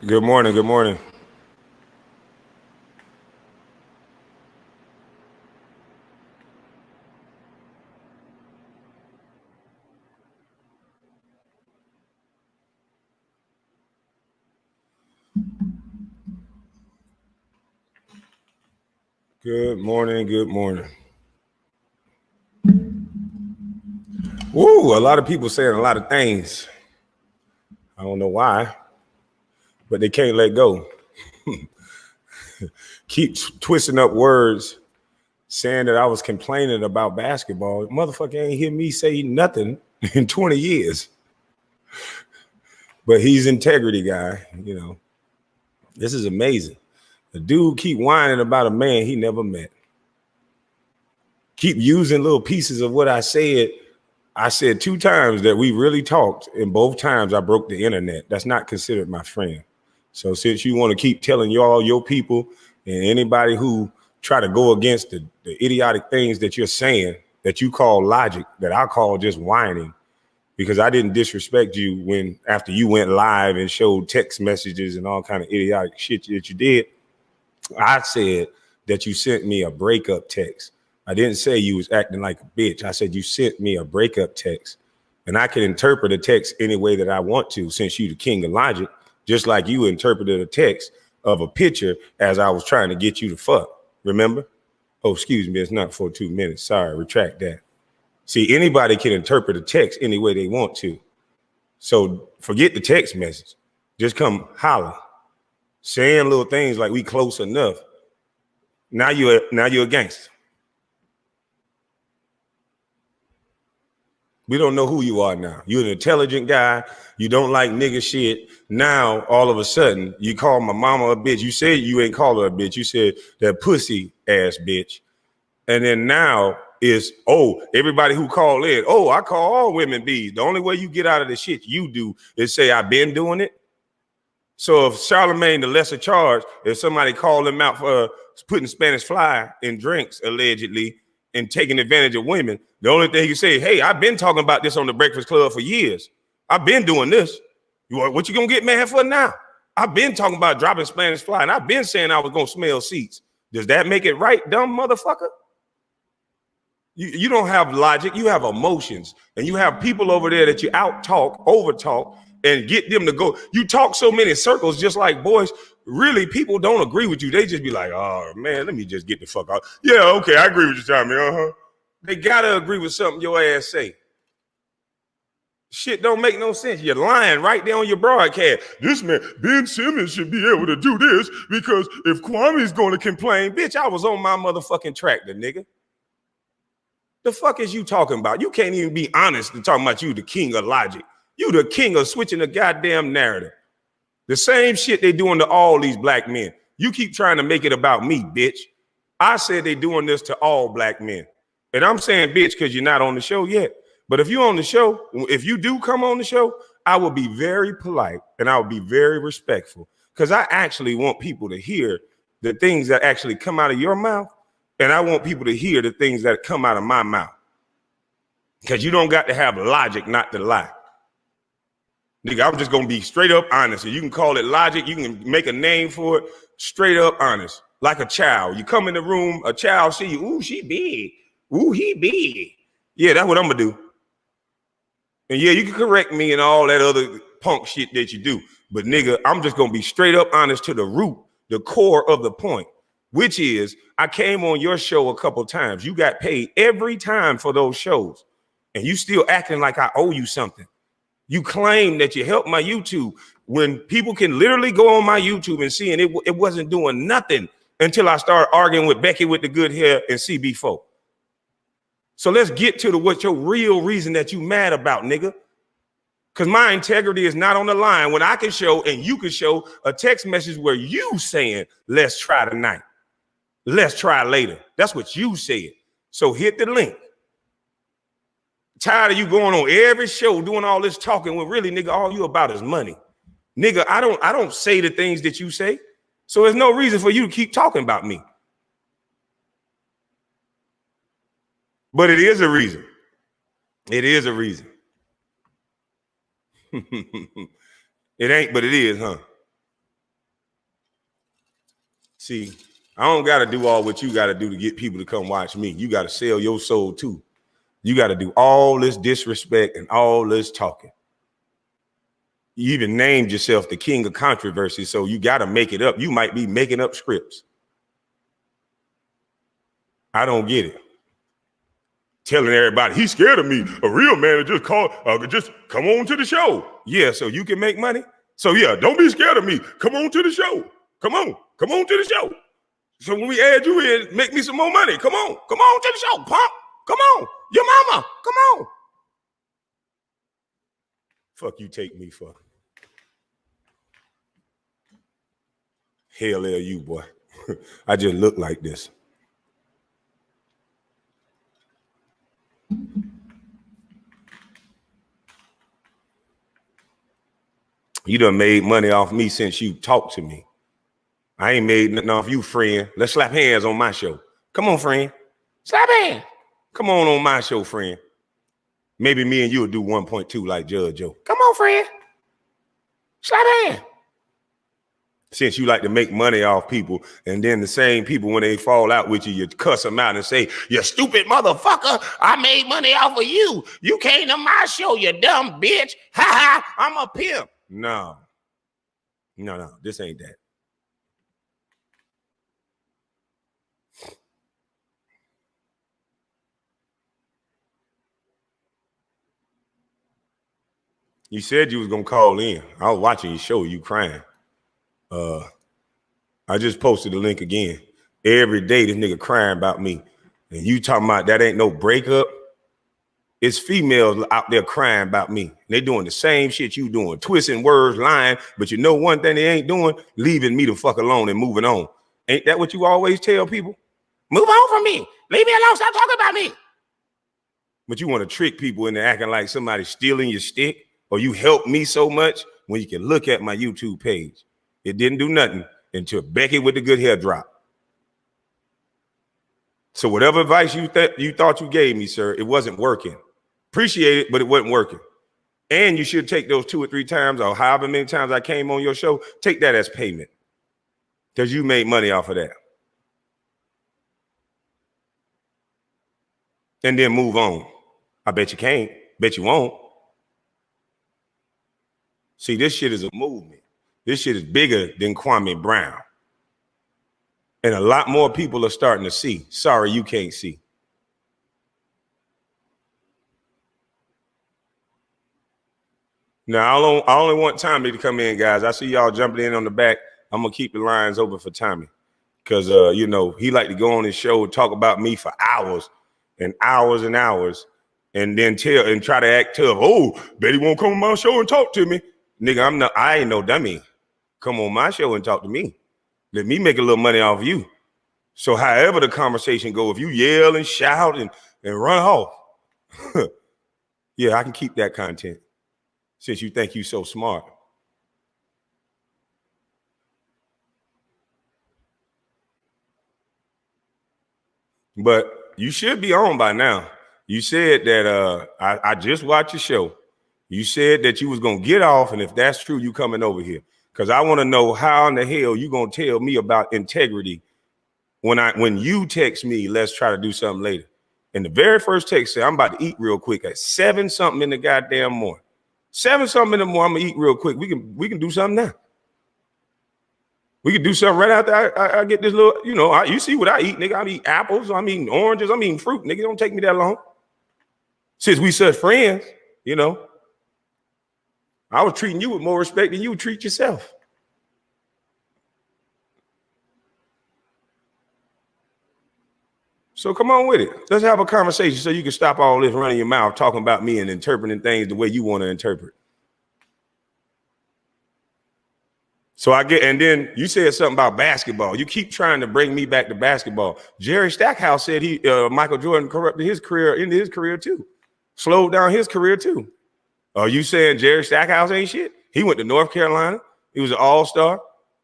Good morning. Good morning. Good morning. Good morning. Woo, a lot of people saying a lot of things. I don't know why, but they can't let go. Keep twisting up words, saying that I was complaining about basketball. Motherfucker ain't hear me say nothing in 20 years. But he's integrity guy, you know. This is amazing. The dude keep whining about a man he never met. Keep using little pieces of what I said. I said 2 times that we really talked, and both times I broke the internet. That's not considered my friend. So since you want to keep telling y'all, your people, and anybody who try to go against the idiotic things that you're saying, that you call logic, that I call just whining, because I didn't disrespect you when after you went live and showed text messages and all kind of idiotic shit that you did. I said that you sent me a breakup text. I didn't say you was acting like a bitch. I said you sent me a breakup text. And I can interpret a text any way that I want to, since you the king of logic, just like you interpreted a text of a picture as I was trying to get you to fuck. Remember? Oh, excuse me, it's not for 2 minutes. Sorry, retract that. See, anybody can interpret a text any way they want to. So forget the text message. Just come holler. Saying little things like we close enough. Now you're a gangster. We don't know who you are now. You're an intelligent guy. You don't like nigga shit. Now, all of a sudden, you call my mama a bitch. You said you ain't call her a bitch. You said that pussy ass bitch. And then now is, oh, everybody who call in, oh, I call all women bees. The only way you get out of the shit you do is say, I've been doing it. So if Charlemagne, the lesser charge, if somebody called him out for putting Spanish fly in drinks, allegedly, and taking advantage of women, the only thing he say, hey, I've been talking about this on the Breakfast Club for years. I've been doing this. What you gonna get mad for now? I've been talking about dropping Spanish fly, and I've been saying I was gonna smell seats. Does that make it right, dumb motherfucker? You don't have logic, you have emotions, and you have people over there that you out talk, over talk, and get them to go. You talk so many circles, just like boys. Really, people don't agree with you. They just be like, oh man, let me just get the fuck out. Yeah, okay, I agree with you, Tommy. They gotta agree with something your ass say. Shit don't make no sense. You're lying right there on your broadcast. This man, Ben Simmons, should be able to do this because if Kwame's going to complain, bitch, I was on my motherfucking tractor, nigga. The fuck is you talking about? You can't even be honest and talking about you the king of logic. You the king of switching the goddamn narrative. The same shit they doing to all these black men. You keep trying to make it about me, bitch. I said they doing this to all black men. And I'm saying bitch because you're not on the show yet. But if you're on the show, if you do come on the show, I will be very polite and I will be very respectful because I actually want people to hear the things that actually come out of your mouth. And I want people to hear the things that come out of my mouth. Because you don't got to have logic not to lie. Nigga, I'm just going to be straight up honest. And you can call it logic. You can make a name for it. Straight up honest. Like a child. You come in the room, a child see you. Ooh, she big. Ooh, he big. Yeah, that's what I'm going to do. And yeah, you can correct me and all that other punk shit that you do. But nigga, I'm just going to be straight up honest to the root, the core of the point, which is I came on your show a couple times. You got paid every time for those shows. And you still acting like I owe you something. You claim that you helped my YouTube when people can literally go on my YouTube and see, and it wasn't doing nothing until I started arguing with Becky with the good hair and CB4. So let's get to what's your real reason that you mad about, nigga. Because my integrity is not on the line when I can show and you can show a text message where you saying, let's try tonight. Let's try later. That's what you said. So hit the link. Tired of you going on every show doing all this talking when really, nigga, all you about is money. Nigga, I don't say the things that you say. So there's no reason for you to keep talking about me. But it is a reason. It is a reason. It ain't, but it is, huh? See, I don't got to do all what you got to do to get people to come watch me. You got to sell your soul too. You got to do all this disrespect and all this talking. You even named yourself the king of controversy, so you got to make it up. You might be making up scripts. I don't get it. Telling everybody he's scared of me. A real man just come on to the show. Yeah, so you can make money. So yeah, don't be scared of me. Come on to the show. Come on to the show. So when we add you in, make me some more money. Come on to the show, punk. Come on, your mama. Come on. Fuck you take me for. Hell yeah, you boy. I just look like this. You done made money off me since you talked to me. I ain't made nothing off you, friend. Let's slap hands on my show. Come on, friend. Slap hands. Come on my show, friend. Maybe me and you will do 1.2 like Judge Joe. Come on, friend. Slap hands. Since you like to make money off people, and then the same people, when they fall out with you, you cuss them out and say, you stupid motherfucker, I made money off of you. You came to my show, you dumb bitch. Ha ha, I'm a pimp. No, this ain't that. You said you was gonna call in. I was watching your show, you crying. I just posted the link again. Every day this nigga crying about me. And you talking about that ain't no breakup. It's females out there crying about me. They doing the same shit you doing, twisting words, lying. But you know one thing they ain't doing? Leaving me the fuck alone and moving on. Ain't that what you always tell people? Move on from me. Leave me alone. Stop talking about me. But you want to trick people into acting like somebody stealing your stick, or you help me so much when you can look at my YouTube page. It didn't do nothing until Becky with the good hair drop. So whatever advice you thought you gave me, sir, it wasn't working. Appreciate it, but it wasn't working. And you should take those 2 or 3 times, or however many times I came on your show, take that as payment, because you made money off of that. And then move on. I bet you can't. Bet you won't. See, this shit is a movement. This shit is bigger than KwameHBrown. And a lot more people are starting to see. Sorry, you can't see. Now, I only want Tommy to come in, guys. I see y'all jumping in on the back. I'm going to keep the lines open for Tommy. Because, you know, he like to go on his show, talk about me for hours and hours and hours, and then try to act tough. Oh, Betty won't come on my show and talk to me. Nigga, I ain't no dummy. Come on my show and talk to me. Let me make a little money off you. So however the conversation go, if you yell and shout and run off, yeah, I can keep that content since you think you so smart. But you should be on by now. You said that I just watched your show. You said that you was gonna get off, and if that's true, you coming over here. Because I want to know how in the hell you gonna tell me about integrity when you text me, let's try to do something later. And the very first text said, I'm about to eat real quick at 7 something in the goddamn morning. 7 something in the morning, I'm gonna eat real quick. We can do something now. We can do something right after I get this little, you know, you see what I eat, nigga. I eat apples, I'm eating oranges, I'm eating fruit, nigga. It don't take me that long. Since we such friends, you know, I was treating you with more respect than you would treat yourself. So come on with it. Let's have a conversation so you can stop all this running your mouth, talking about me and interpreting things the way you want to interpret. So and then you said something about basketball. You keep trying to bring me back to basketball. Jerry Stackhouse said Michael Jordan corrupted his career, ended his career too. Slowed down his career too. Are you saying Jerry Stackhouse ain't shit? He went to North Carolina. He was an all-star.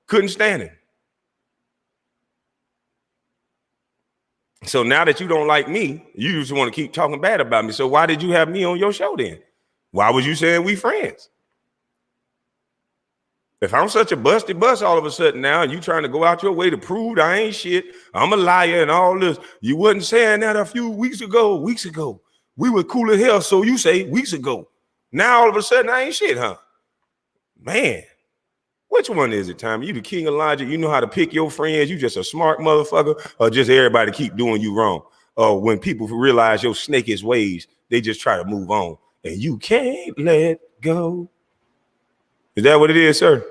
Couldn't stand it. So now that you don't like me, you just want to keep talking bad about me. So why did you have me on your show then? Why was you saying we friends? If I'm such a busted bus all of a sudden now, and you trying to go out your way to prove I ain't shit, I'm a liar and all this, you wasn't saying that a few weeks ago. We were cool as hell, so you say weeks ago. Now all of a sudden I ain't shit, huh? Man, which one is it, Tommy? You the king of logic. You know how to pick your friends. You just a smart motherfucker, or just everybody keep doing you wrong? Or when people realize your snakish ways, they just try to move on, and you can't let go. Is that what it is, sir?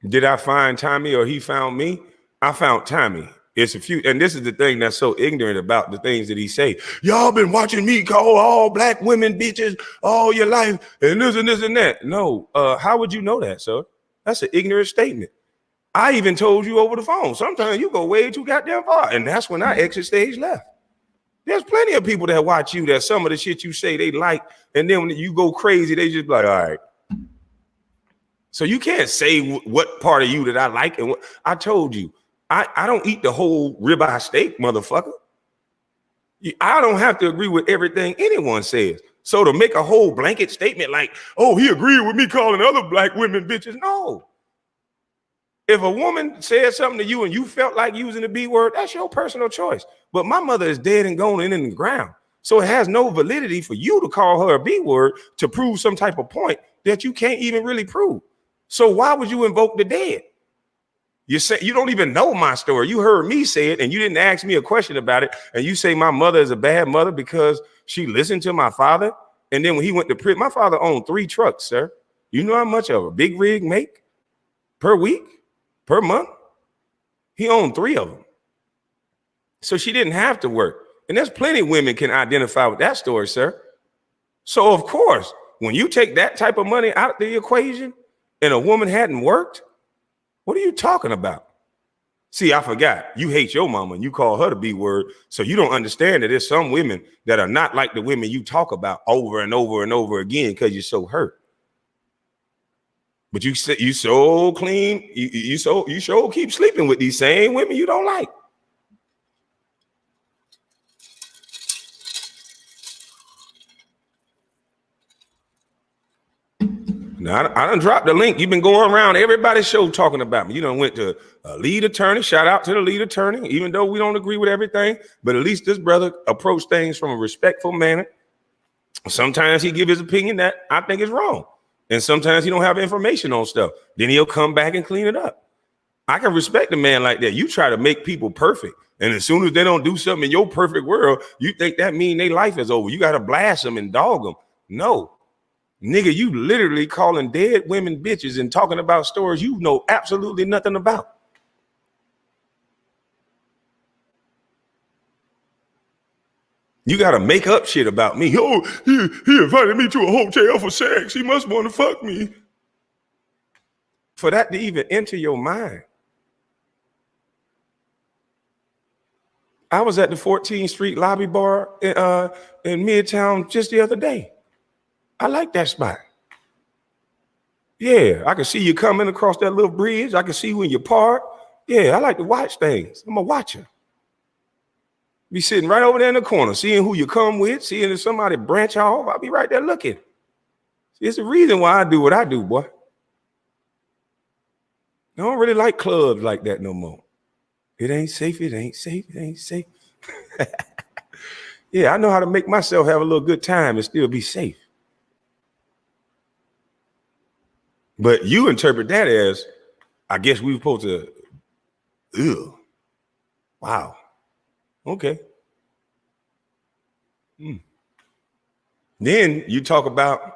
Did I find Tommy or he found me? I found Tommy. It's a few, and this is the thing that's so ignorant about the things that he say. Y'all been watching me call all black women bitches all your life, and this and this and that. No, how would you know that, sir? That's an ignorant statement. I even told you over the phone. Sometimes you go way too goddamn far, and that's when I exit stage left. There's plenty of people that watch you that some of the shit you say they like, and then when you go crazy, they just be like, all right. So you can't say what part of you that I like. And what I told you, I don't eat the whole ribeye steak, motherfucker. I don't have to agree with everything anyone says. So to make a whole blanket statement like, oh, he agreed with me calling other black women bitches. No. If a woman said something to you and you felt like using the B word, that's your personal choice. But my mother is dead and gone and in the ground. So it has no validity for you to call her a B word to prove some type of point that you can't even really prove. So why would you invoke the dead? You say you don't even know my story. You heard me say it and you didn't ask me a question about it. And you say my mother is a bad mother because she listened to my father. And then when he went to prison, my father owned 3 trucks, sir. You know how much of a big rig make per week, per month? He owned 3 of them. So she didn't have to work. And there's plenty of women can identify with that story, sir. So of course, when you take that type of money out of the equation and a woman hadn't worked, what are you talking about? See, I forgot. You hate your mama and you call her the B word. So you don't understand that there's some women that are not like the women you talk about over and over and over again because you're so hurt. But you so clean. You so keep sleeping with these same women you don't like. Now, I done dropped the link. You've been going around everybody's show talking about me. You done went to a lead attorney. Shout out to the lead attorney, even though we don't agree with everything. But at least this brother approached things from a respectful manner. Sometimes he give his opinion that I think is wrong. And sometimes he don't have information on stuff. Then he'll come back and clean it up. I can respect a man like that. You try to make people perfect. And as soon as they don't do something in your perfect world, you think that means their life is over. You got to blast them and dog them. No. Nigga, you literally calling dead women bitches and talking about stories you know absolutely nothing about. You got to make up shit about me. Oh, he invited me to a hotel for sex. He must want to fuck me. For that to even enter your mind. I was at the 14th Street Lobby Bar in Midtown just the other day. I like that spot. Yeah, I can see you coming across that little bridge. I can see when you park. Yeah, I like to watch things. I'm a watcher. Be sitting right over there in the corner, seeing who you come with, seeing if somebody branch off. I'll be right there looking. It's the reason why I do what I do, boy. I don't really like clubs like that no more. It ain't safe. It ain't safe. It ain't safe. Yeah, I know how to make myself have a little good time and still be safe. But you interpret that as, I guess we were supposed to, ew. Wow. Okay. Then you talk about,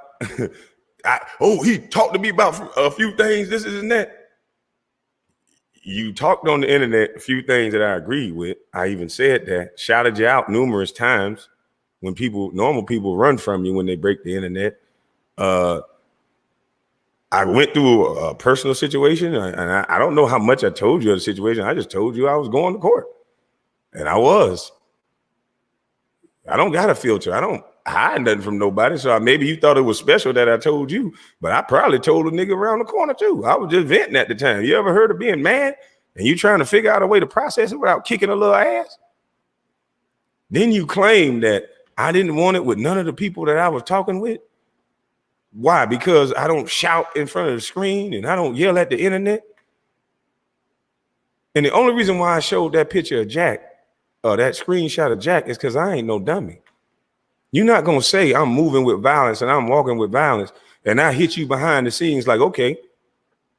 he talked to me about a few things, this and that. You talked on the internet a few things that I agreed with. I even said that, shouted you out numerous times when normal people run from you when they break the internet. I went through a personal situation, and I don't know how much I told you of the situation. I just told you I was going to court, and I was. I don't got a filter. I don't hide nothing from nobody. So maybe you thought it was special that I told you, but I probably told a nigga around the corner too. I was just venting at the time. You ever heard of being mad and you trying to figure out a way to process it without kicking a little ass. Then you claim that I didn't want it with none of the people that I was talking with. Why? Because I don't shout in front of the screen and I don't yell at the internet. And the only reason why I showed that picture of Jack, that screenshot of Jack, is because I ain't no dummy. You're not going to say I'm moving with violence and I'm walking with violence, and I hit you behind the scenes like, okay,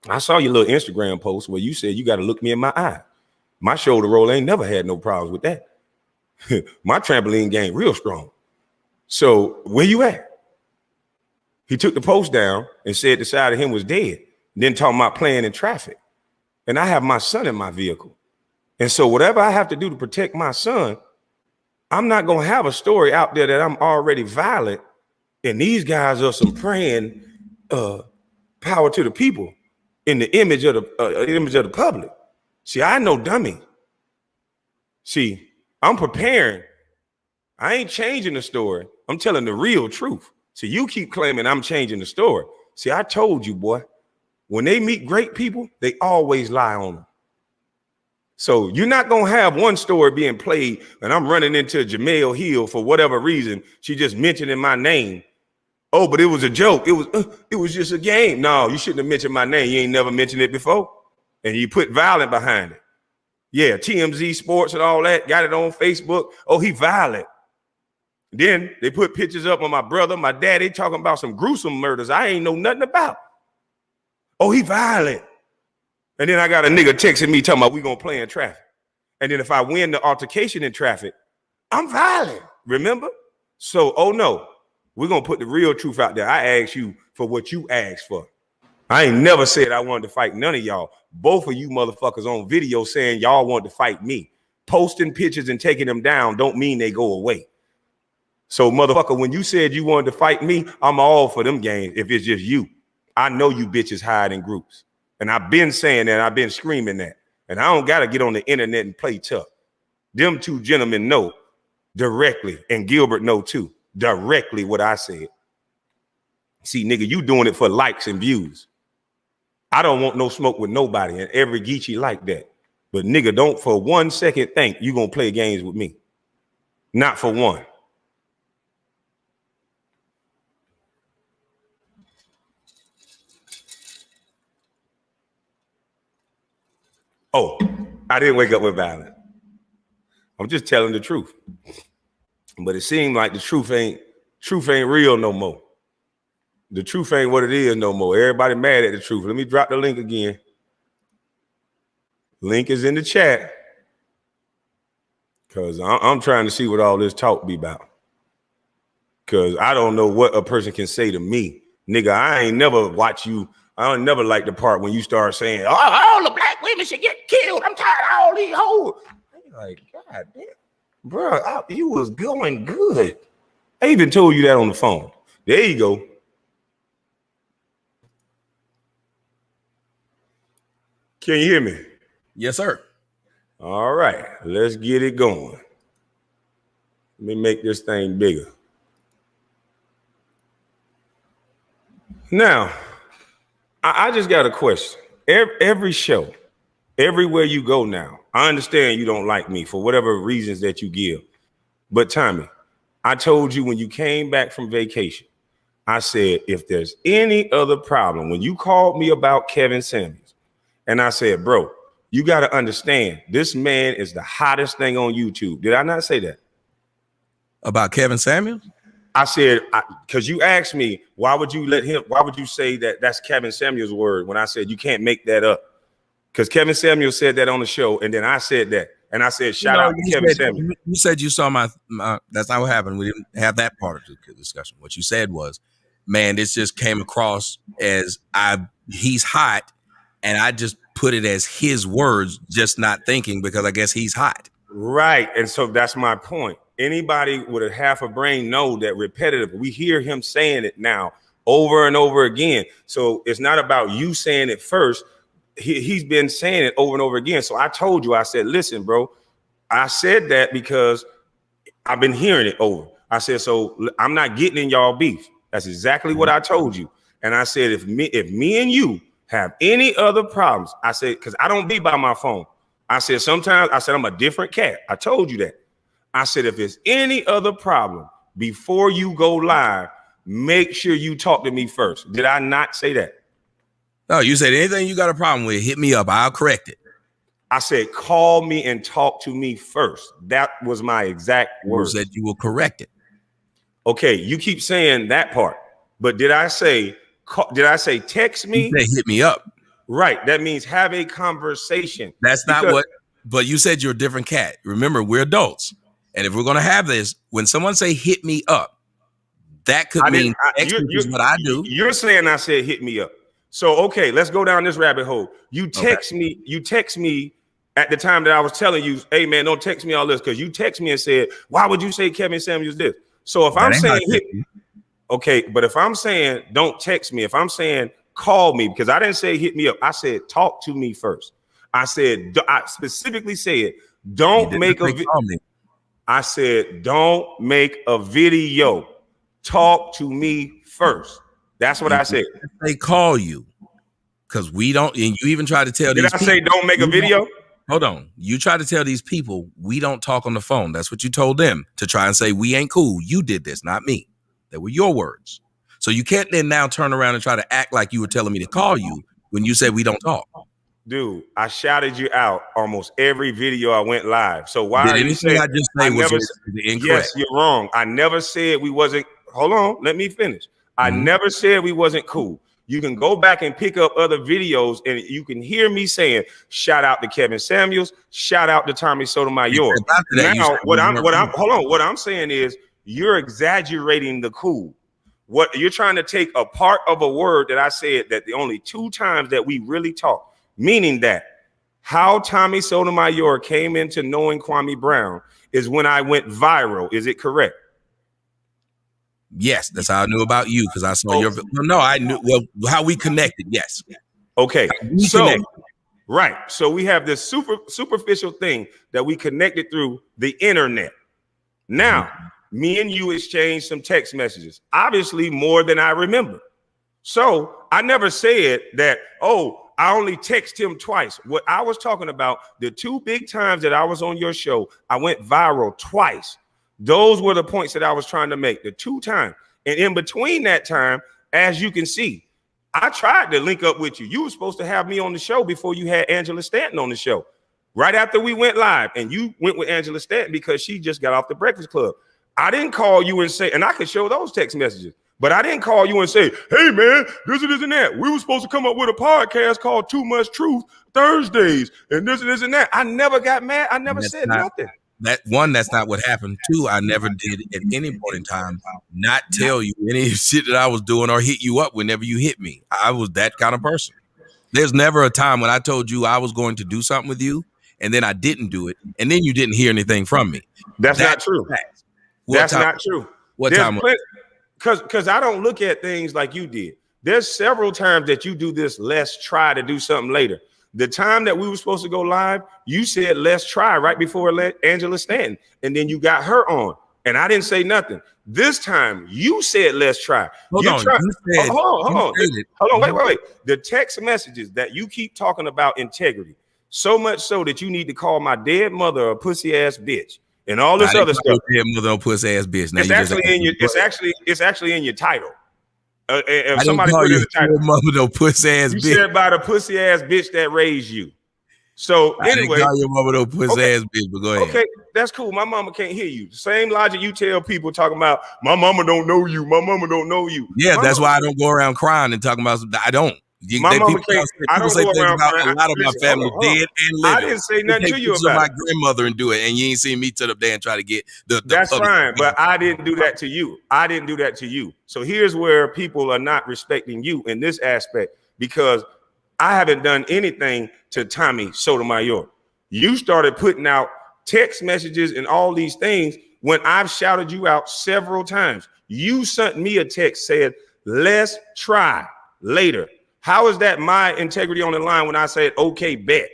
I saw your little Instagram post where you said you got to look me in my eye. My shoulder roll ain't never had no problems with that. My trampoline game real strong. So where you at? He took the post down and said the side of him was dead. Then talking about playing in traffic. And I have my son in my vehicle. And so whatever I have to do to protect my son, I'm not going to have a story out there that I'm already violent. And these guys are some praying power to the people in the image of the public. See, I know dummy. See, I'm preparing. I ain't changing the story. I'm telling the real truth. So you keep claiming I'm changing the story. See, I told you, boy, when they meet great people, they always lie on them. So you're not going to have one story being played and I'm running into Jamel Hill for whatever reason. She just mentioning my name. Oh, but it was a joke. It was just a game. No, you shouldn't have mentioned my name. You ain't never mentioned it before. And you put violent behind it. Yeah, TMZ Sports and all that, got it on Facebook. Oh, he violent. Then they put pictures up on my brother, my daddy, talking about some gruesome murders I ain't know nothing about. Oh, he violent. And then I got a nigga texting me talking about we gonna play in traffic. And then if I win the altercation in traffic, I'm violent, remember? So, oh no, we're gonna put the real truth out there. I asked you for what you asked for. I ain't never said I wanted to fight none of y'all. Both of you motherfuckers on video saying y'all want to fight me. Posting pictures and taking them down don't mean they go away. So motherfucker, when you said you wanted to fight me, I'm all for them games if it's just you. I know you bitches hide in groups. And I've been saying that, I've been screaming that. And I don't got to get on the internet and play tough. Them two gentlemen know directly, and Gilbert know too, directly what I said. See, nigga, you doing it for likes and views. I don't want no smoke with nobody, and every Geechee like that. But nigga, don't for 1 second think you gonna play games with me. Not for one. Oh, I didn't wake up with violence. I'm just telling the truth. But it seemed like the truth ain't real no more. The truth ain't what it is no more. Everybody mad at the truth. Let me drop the link again. Link is in the chat. Because I'm trying to see what all this talk be about. Because I don't know what a person can say to me. Nigga, I ain't never watch you. I don't never like the part when you start saying, oh, all the black women should get killed. I'm tired of all these hoes. I'm like, God damn. Bro, you was going good. I even told you that on the phone. There you go. Can you hear me? Yes, sir. All right, let's get it going. Let me make this thing bigger. Now, I just got a question. Every show, everywhere you go now, I understand you don't like me for whatever reasons that you give. But Tommy, I told you when you came back from vacation, I said, if there's any other problem, when you called me about Kevin Samuels, and I said, bro, you got to understand, this man is the hottest thing on YouTube. Did I not say that? About Kevin Samuels? I said, because you asked me, why would you say that that's Kevin Samuels' word when I said you can't make that up? Because Kevin Samuels said that on the show, and then I said that. And I said, shout out to Kevin Samuels. You said you saw my that's not what happened. We didn't have that part of the discussion. What you said was, man, this just came across as he's hot, and I just put it as his words, just not thinking because I guess he's hot. Right. And so that's my point. Anybody with a half a brain know that repetitive. We hear him saying it now over and over again. So it's not about you saying it first. He's been saying it over and over again. So I told you, I said, listen, bro, I said that because I've been hearing it over. I said, so I'm not getting in y'all beef. That's exactly what I told you. And I said, if me and you have any other problems, I said, because I don't be by my phone. I said, sometimes, I said, I'm a different cat. I told you that. I said, if there's any other problem before you go live, make sure you talk to me first. Did I not say that? No, you said anything you got a problem with, hit me up. I'll correct it. I said, call me and talk to me first. That was my exact words. You said you will correct it. Okay, you keep saying that part, but did I say text me? You said hit me up. Right. That means have a conversation. That's not what, but you said you're a different cat. Remember, we're adults. And if we're going to have this, when someone say hit me up, that could mean text, which is what I do. You're saying I said hit me up. So, okay, let's go down this rabbit hole. You text me at the time that I was telling you, hey man, don't text me all this, because you text me and said, why would you say Kevin Samuels this? So if I'm saying okay, but if I'm saying don't text me, if I'm saying call me, because I didn't say hit me up, I said talk to me first. I specifically said don't make a video. I said don't make a video. Talk to me first. That's what I said. They call you because we don't, and you even try to tell these people. Did I say don't make a video? Hold on. You try to tell these people we don't talk on the phone. That's what you told them, to try and say we ain't cool. You did this, not me. They were your words. So you can't then now turn around and try to act like you were telling me to call you when you said we don't talk. Dude, I shouted you out almost every video I went live. So why are you saying I just say was incorrect? Yes, you're wrong. I never said we wasn't. Hold on, let me finish. I never said we wasn't cool. You can go back and pick up other videos and you can hear me saying, shout out to Kevin Samuels, shout out to Tommy Sotomayor. Now, what I'm saying is you're exaggerating the cool. What you're trying to take a part of a word that I said that the only 2 times that we really talked, meaning that how Tommy Sotomayor came into knowing Kwame Brown is when I went viral. Is it correct? Yes, that's how I knew about you, because I saw your. No, I knew how we connected. Yes. Okay. Right. So we have this superficial thing that we connected through the internet. Now, me and you exchanged some text messages, obviously more than I remember. So I never said that, oh, I only text him twice. What I was talking about, the 2 big times that I was on your show, I went viral twice. Those were the points that I was trying to make, the 2 times. And in between that time, as you can see, I tried to link up with you. You were supposed to have me on the show before you had Angela Stanton on the show. Right after we went live, and you went with Angela Stanton because she just got off the Breakfast Club. I didn't call you and say, and I could show those text messages, but I didn't call you and say, hey man, this and that. We were supposed to come up with a podcast called Too Much Truth Thursdays and this and that. I never got mad. I never said nothing. That's not what happened. 2, I never did at any point in time not tell you any shit that I was doing or hit you up whenever you hit me. I was that kind of person. There's never a time when I told you I was going to do something with you and then I didn't do it and then you didn't hear anything from me. That's not true. That's not true. What time? Because I don't look at things like you did. There's several times that you do this, let's try to do something later. The time that we were supposed to go live, you said, let's try right before Angela Stanton. And then you got her on. And I didn't say nothing. This time you said, let's try. Hold on. Wait. The text messages that you keep talking about integrity, so much so that you need to call my dead mother a pussy ass bitch and all this other stuff. Dead mother, a pussy ass bitch. Now it's actually in your title. If I somebody put in the title, mother, no pussy ass you bitch. said by the pussy ass bitch that raised you. So anyway, I didn't call your mama no pussy ass bitch, but go ahead. Okay, that's cool. My mama can't hear you. Same logic you tell people talking about my mama don't know you. My mama don't know you. Yeah, that's why I don't go around crying and talking about. I don't. My mama can't. I don't go around crying. A lot of my family dead and living. I didn't say nothing to you about my grandmother and do it, and you ain't seen me sit up there and try to get the that's fine, but I didn't do that to you. I didn't do that to you. So here's where people are not respecting you in this aspect, because I haven't done anything to Tommy Sotomayor. You started putting out text messages and all these things when I've shouted you out several times. You sent me a text said, let's try later. How is that my integrity on the line when I said, okay, bet?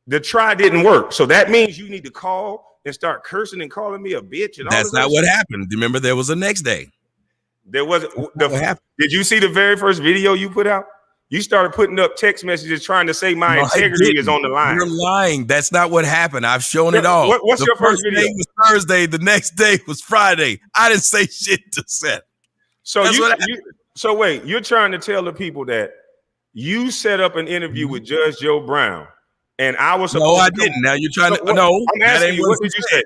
The try didn't work. So that means you need to call and start cursing and calling me a bitch. And that's not what happened. Remember, there was a next day. There was. Did you see the very first video you put out? You started putting up text messages trying to say my integrity is on the line. You're lying. That's not what happened. I've shown it all. What's your first video? Day was Thursday. The next day was Friday. I didn't say shit to Seth. So so wait, you're trying to tell the people that you set up an interview with Judge Joe Brown, and I was supposed No, I didn't. Now you're trying to. No, I'm asking you. What did you say?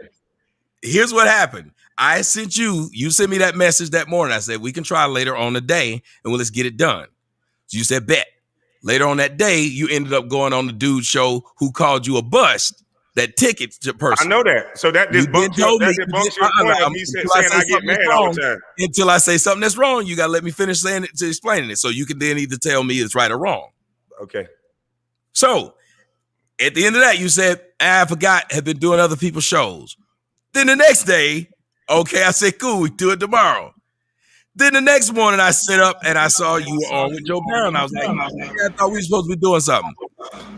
Here's what happened. I sent you sent me that message that morning. I said, we can try later on the day and let's get it done. So you said, bet. Later on that day, you ended up going on the dude show who called you a bust. That ticket person. I know that. So that debunks your point of me saying I get mad all the time. Until I say something that's wrong, you got to let me finish saying it to explaining it. So you can then either tell me it's right or wrong. Okay. So at the end of that, you said, I forgot, had been doing other people's shows. Then the next day, okay, I said, cool, we do it tomorrow. Then the next morning I sit up and I saw you were on with Joe Brown. I was like, I thought we were supposed to be doing something.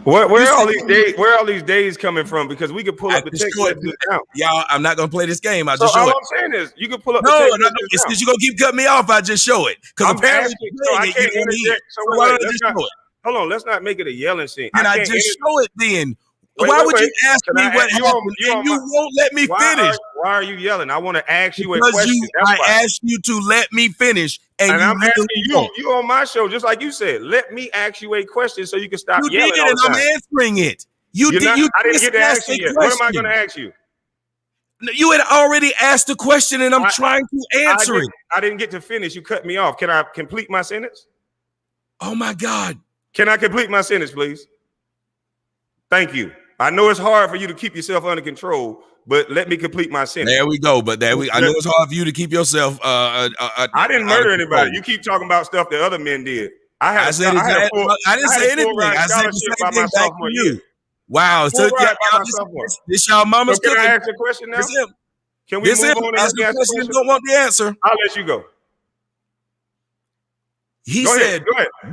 Where are all these days coming from? Because we could pull up the text messages now. Y'all, I'm not gonna play this game. I'll just show it. All I'm saying is you can pull up the text messages. No, it's because you're gonna keep cutting me off. I just show it. Because apparently I can't interject. So why don't I just show it? Hold on, let's not make it a yelling scene. And I just show it then. Why would you ask me what happened and you won't let me finish? Why are you yelling? I want to ask you a question. I asked you to let me finish, and I'm asking you on my show, just like you said. Let me ask you a question so you can stop yelling. You did, and I'm answering it. I didn't get to ask you yet. What am I going to ask you? You had already asked the question, and I'm trying to answer it. I didn't get to finish. You cut me off. Can I complete my sentence? Oh my God! Can I complete my sentence, please? Thank you. I know it's hard for you to keep yourself under control, but let me complete my sentence. There we go. But I know it's hard for you to keep yourself. I didn't murder anybody. You keep talking about stuff that other men did. I didn't say anything. I said the same thing back to you. Wow. So this y'all mama's cooking. Can I ask a question now? Can we move on and ask the question? Don't want the answer. I'll let you go. He said,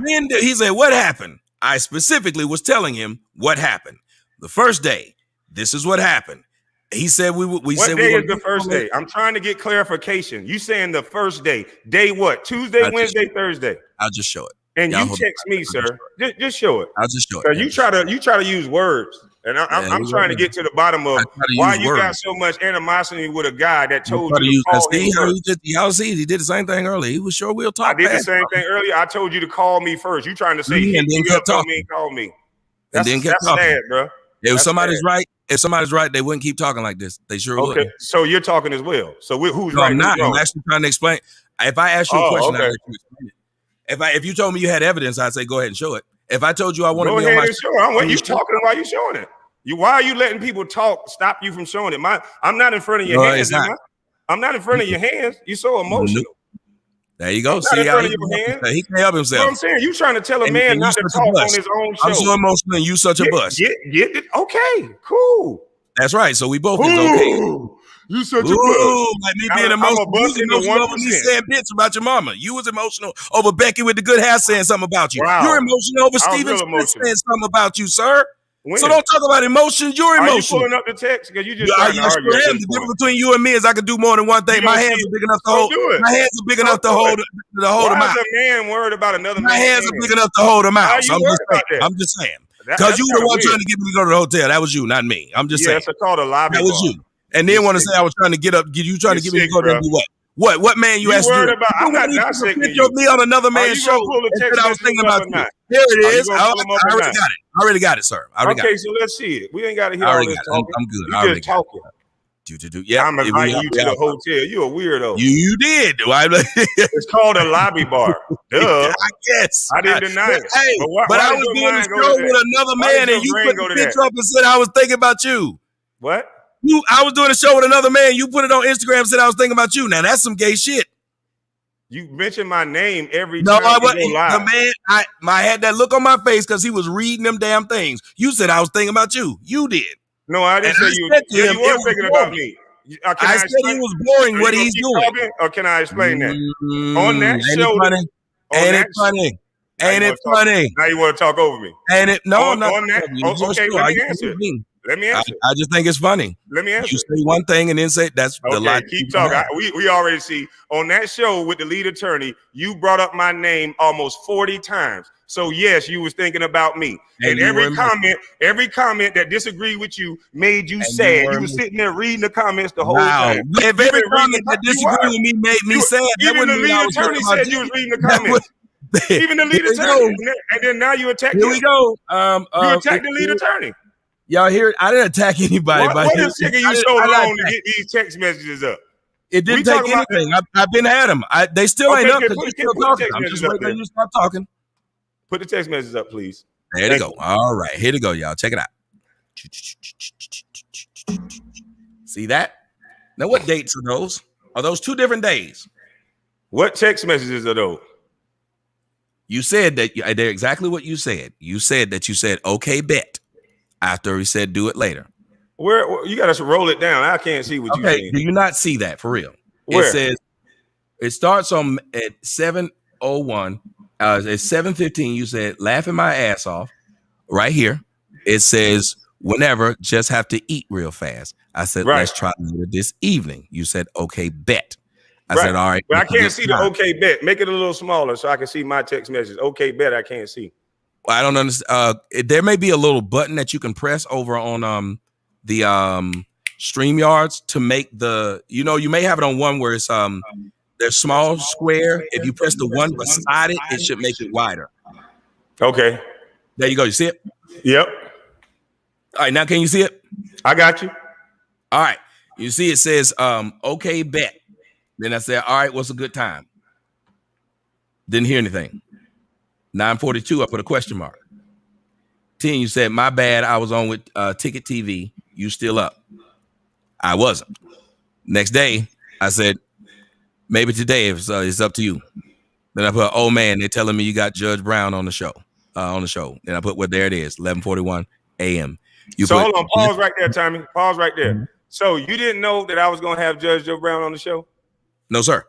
he said, what happened? I specifically was telling him what happened. The first day, this is what happened. He said what day is the first day? I'm trying to get clarification. You saying the first day? Day what? Tuesday, Wednesday, Thursday? I'll just show it. And you text me, sir. Just show it. I'll just show it. You try to use words, and I'm trying to get to the bottom of why you got so much animosity with a guy that told you to call me first. Y'all see, he did the same thing earlier. He was sure we'll talk. I did the same thing earlier. I told you to call me first. You trying to say hit me up, call me. That's sad, bro. If somebody's right, they wouldn't keep talking like this. They sure would. Okay, so you're talking as well. So who's right? I'm not. I'm actually trying to explain. If I ask you a question, I'll let you explain it. If you told me you had evidence, I'd say go ahead and show it. If I told you I wanted to be on my show, what you talking about? You showing it? Why are you letting people stop you from showing it? I'm not in front of your hands. I'm not in front of your hands. You're so emotional. There you go. See how he can't help himself. You know what I'm saying? You trying to tell a man not to talk on his own show. I'm so emotional and you such a bust. Get it? Okay, cool. That's right. So we both is okay. You such a bust. Like me being emotional. You was emotional over me saying bitch about your mama. You was emotional over Becky with the good hair saying something about you. Wow. You're emotional over Steven Smith saying something about you, sir. So don't talk about emotions. You're emotional. Are you pulling up the text? Because you just trying to argue. The difference between you and me is I can do more than one thing. My hands are big enough to hold. My hands are big enough to hold them out. Why is a man worried about another man? My hands are big enough to hold them out. So I'm just saying. Because you were the one trying to get me to go to the hotel. That was you, not me. I'm just saying. That's called a lobby. That was you. And then want to say I was trying to get trying to get me to go there and do what? What man you asked to do? I'm not dissecting you. Me on another man's show. I was thinking about you. Here it is. I already got it, sir. Okay, so let's see it. We ain't got to hear all this talking. I'm good. You just talking. Yeah, I'm inviting you to the hotel. You a weirdo. You did. It's called a lobby bar. Duh. I guess. I didn't deny it. Hey, but I was doing a show with another man, and you put the picture up and said I was thinking about you. What? I was doing a show with another man. You put it on Instagram and said I was thinking about you. Now that's some gay shit. You mention my name every time you go live. The man, I had that look on my face because he was reading them damn things. You said I was thinking about you. You did. No, I didn't say you. Yeah, you were thinking about me. I said he was boring what he's doing. Or can I explain that? On that show. Ain't it funny? Ain't it funny? Now you want to talk over me. Ain't it? No, on that. Okay, let me answer. Let me answer. I just think it's funny. Let me answer. You say one thing and then say that's the lie. Keep talking. We already see on that show with the lead attorney, you brought up my name almost 40 times. So yes, you was thinking about me. And every comment that disagreed with you made you sad. You was sitting there reading the comments the whole time. If every comment that disagreed with me made me sad, even the lead attorney said you was reading the comments. Even the lead attorney. And then now you attack him. Here we go. You attack the lead attorney. Y'all hear it? I didn't attack anybody. What is taking you so long to get these text messages up? It didn't take anything. I've been at them. They still ain't up because you're still talking. I'm just waiting on you to stop talking. Put the text messages up, please. There they go. All right. Here they go, y'all. Check it out. See that? Now, what dates are those? Are those 2 different days? What text messages are those? You said that they're exactly what you said. You said that you said, okay, bet. After he said, do it later. Where you got to roll it down. I can't see what you saying. Do you not see that for real? Where? It says it starts on at 7:01. It's 7:15. You said laughing my ass off. Right here. It says whenever, just have to eat real fast. I said, let's try later this evening. You said, okay, bet. I said, all right. But I can't see the okay bet. Make it a little smaller so I can see my text message. Okay, bet. I can't see. I don't understand. There may be a little button that you can press over on the StreamYards to make the, you may have it on one where it's there's small square. If you press the one beside it, it should make it wider. Okay. There you go. You see it? Yep. All right. Now can you see it? I got you. All right. You see it says okay, bet. Then I said, all right, what's a good time? Didn't hear anything. 9:42, I put a question mark. 10, you said, my bad, I was on with Ticket TV. You still up? I wasn't. Next day, I said, maybe today it's up to you. Then I put, oh man, they're telling me you got Judge Brown on the show. Then I put, well, there it is, 11:41 a.m. Hold on, pause right there, Tommy. Pause right there. So you didn't know that I was going to have Judge Joe Brown on the show? No, sir.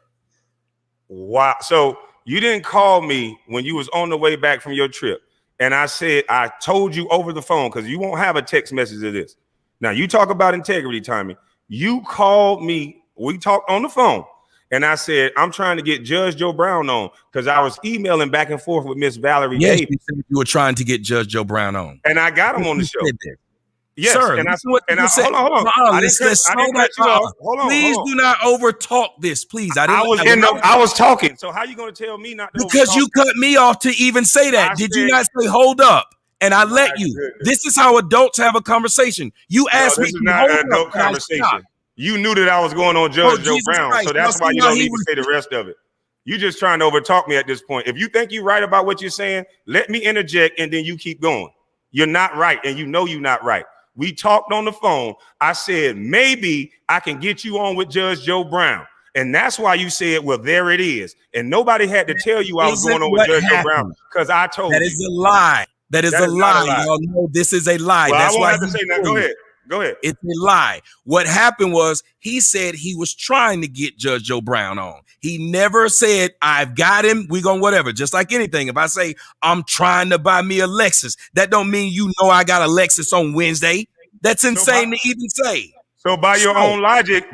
Wow. So you didn't call me when you was on the way back from your trip. And I said, I told you over the phone because you won't have a text message of this. Now, you talk about integrity, Tommy. You called me. We talked on the phone. And I said, I'm trying to get Judge Joe Brown on because I was emailing back and forth with Miss Valerie Davis. You said you were trying to get Judge Joe Brown on. And I got him on the show. Yes, sir. And hold on. Please do not overtalk this, please. I was talking. So how you going to tell me not to? Because you cut me off to even say that. Did you not say hold up? And I let you. Goodness. This is how adults have a conversation. You asked me. This is not an adult conversation. You knew that I was going on Judge Joe Brown, Christ. So that's why you don't need to say the rest of it. You just trying to overtalk me at this point. If you think you're right about what you're saying, let me interject and then you keep going. You're not right, and you know you're not right. We talked on the phone. I said, maybe I can get you on with Judge Joe Brown. And that's why you said, well, there it is. And nobody had to tell you I was going on with Judge Joe Brown because I told you. That is a lie. That is a lie. Y'all know this is a lie. Well, that's why I won't have to say that. Go ahead. Go ahead. It's a lie. What happened was he said he was trying to get Judge Joe Brown on. He never said, I've got him. We going whatever. Just like anything. If I say I'm trying to buy me a Lexus, that don't mean you know I got a Lexus on Wednesday. That's insane to even say. So by your own logic,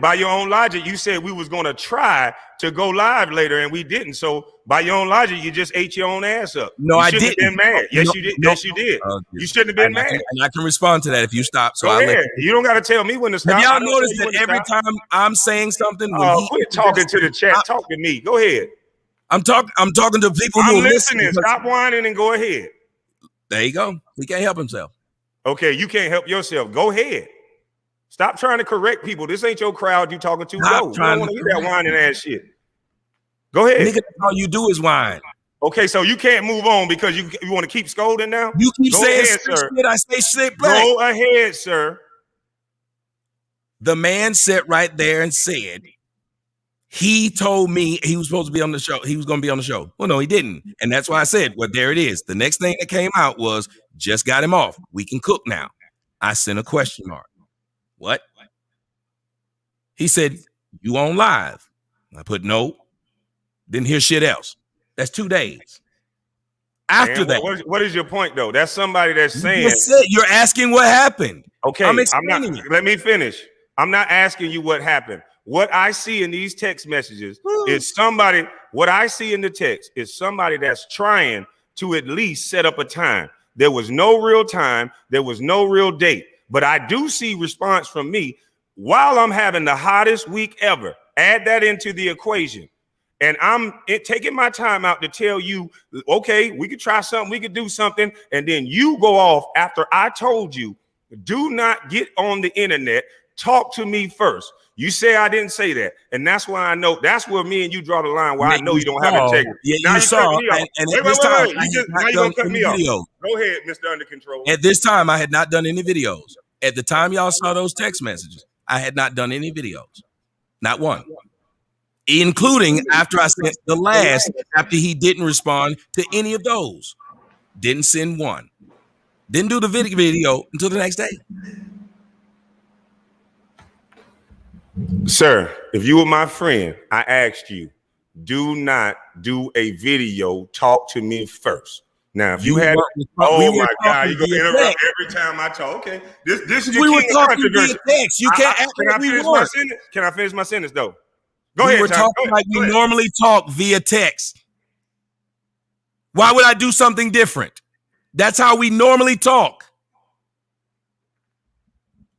you said we was going to try to go live later and we didn't. So by your own logic, you just ate your own ass up. No, I didn't. Have been mad. Yes, you did. Yes, you did. You shouldn't have been mad. And I can respond to that if you stop. So go ahead. You don't got to tell me when to stop. Have y'all noticed that every time I'm saying something, quit talking to the chat. Talk to me. Go ahead. I'm talking to people who are listening. Stop whining and go ahead. There you go. He can't help himself. Okay, you can't help yourself. Go ahead. Stop trying to correct people. This ain't your crowd you talking to. Go. You don't want to hear that whining ass shit. Go ahead. Nigga, all you do is whine. Okay, so you can't move on because you want to keep scolding now? You keep saying shit. I say shit back. Go ahead, sir. The man sat right there and said, he told me he was supposed to be on the show. He was going to be on the show. Well, no, he didn't. And that's why I said, well, there it is. The next thing that came out was, just got him off. We can cook now. I sent a question mark. What? He said, you on live? I put no. Didn't hear shit else. That's 2 days. After And that, what is your point though? That's somebody that's saying. You're asking what happened. Okay, I'm I'm explaining not. it. Let me finish. I'm not asking you what happened. What I see in these text messages is somebody. What I see in the text is somebody that's trying to at least set up a time. There was no real time. There was no real date. But I do see response from me while I'm having the hottest week ever. Add that into the equation. And I'm taking my time out to tell you, okay, we could try something, we could do something. And then you go off after I told you, do not get on the internet. Talk to me first. You say I didn't say that. And that's why I know, that's where me and you draw the line where I know you don't have integrity. Yeah, Now you saw. And at this time, now you're going to cut me off. videos. Go ahead, Mr. Under Control. At this time, I had not done any videos. At the time y'all saw those text messages, I had not done any videos. Not one. Including after I sent the last, after he didn't respond to any of those. Didn't send one. Didn't do the video until the next day. Sir, if you were my friend, I asked you, do not do a video. Talk to me first. Now, if you had, oh my God, you're gonna interrupt every time I talk. Okay, this is your king of controversy. You can't act like we weren't. Can I finish my sentence though? Go ahead. We were talking like we normally talk via text. Why would I do something different? That's how we normally talk.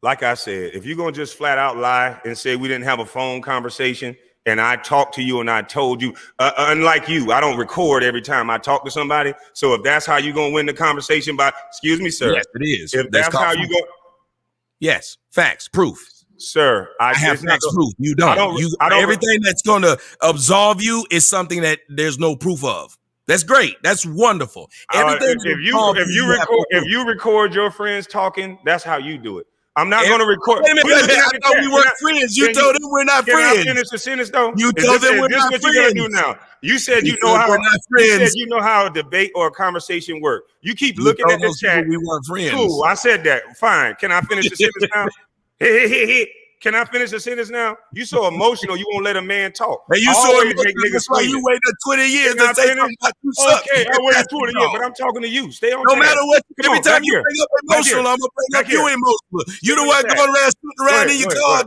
Like I said, if you're gonna just flat out lie and say we didn't have a phone conversation and I talked to you and I told you, unlike you, I don't record every time I talk to somebody. So if that's how you're gonna win the conversation by, excuse me, sir. Yes, it is. If that's how you go. Yes, facts, proof. Sir, I have facts, proof. You don't. I don't. Everything that's going to absolve you is something that there's no proof of. That's great. That's wonderful. Everything. If you record your friends talking, that's how you do it. I'm not going to record. Wait a minute, I thought we weren't friends. You told them we're not friends. Can I finish the sentence though? You told them we're not friends. What you gonna do now? You said you know how. You said you know how a debate or a conversation works. You keep looking at the chat. We weren't friends. Cool. I said that. Fine. Can I finish the sentence now? Hey. Can I finish the sentence now? You so emotional, you won't let a man talk. Hey, you so emotional, that's why you waited 20 years to say something about you suck. Okay, I waited 20 years, but I'm talking to you. Stay on No matter what, every time you bring up emotional, I'm going to bring up you emotional. You the one going around, sitting around in your car.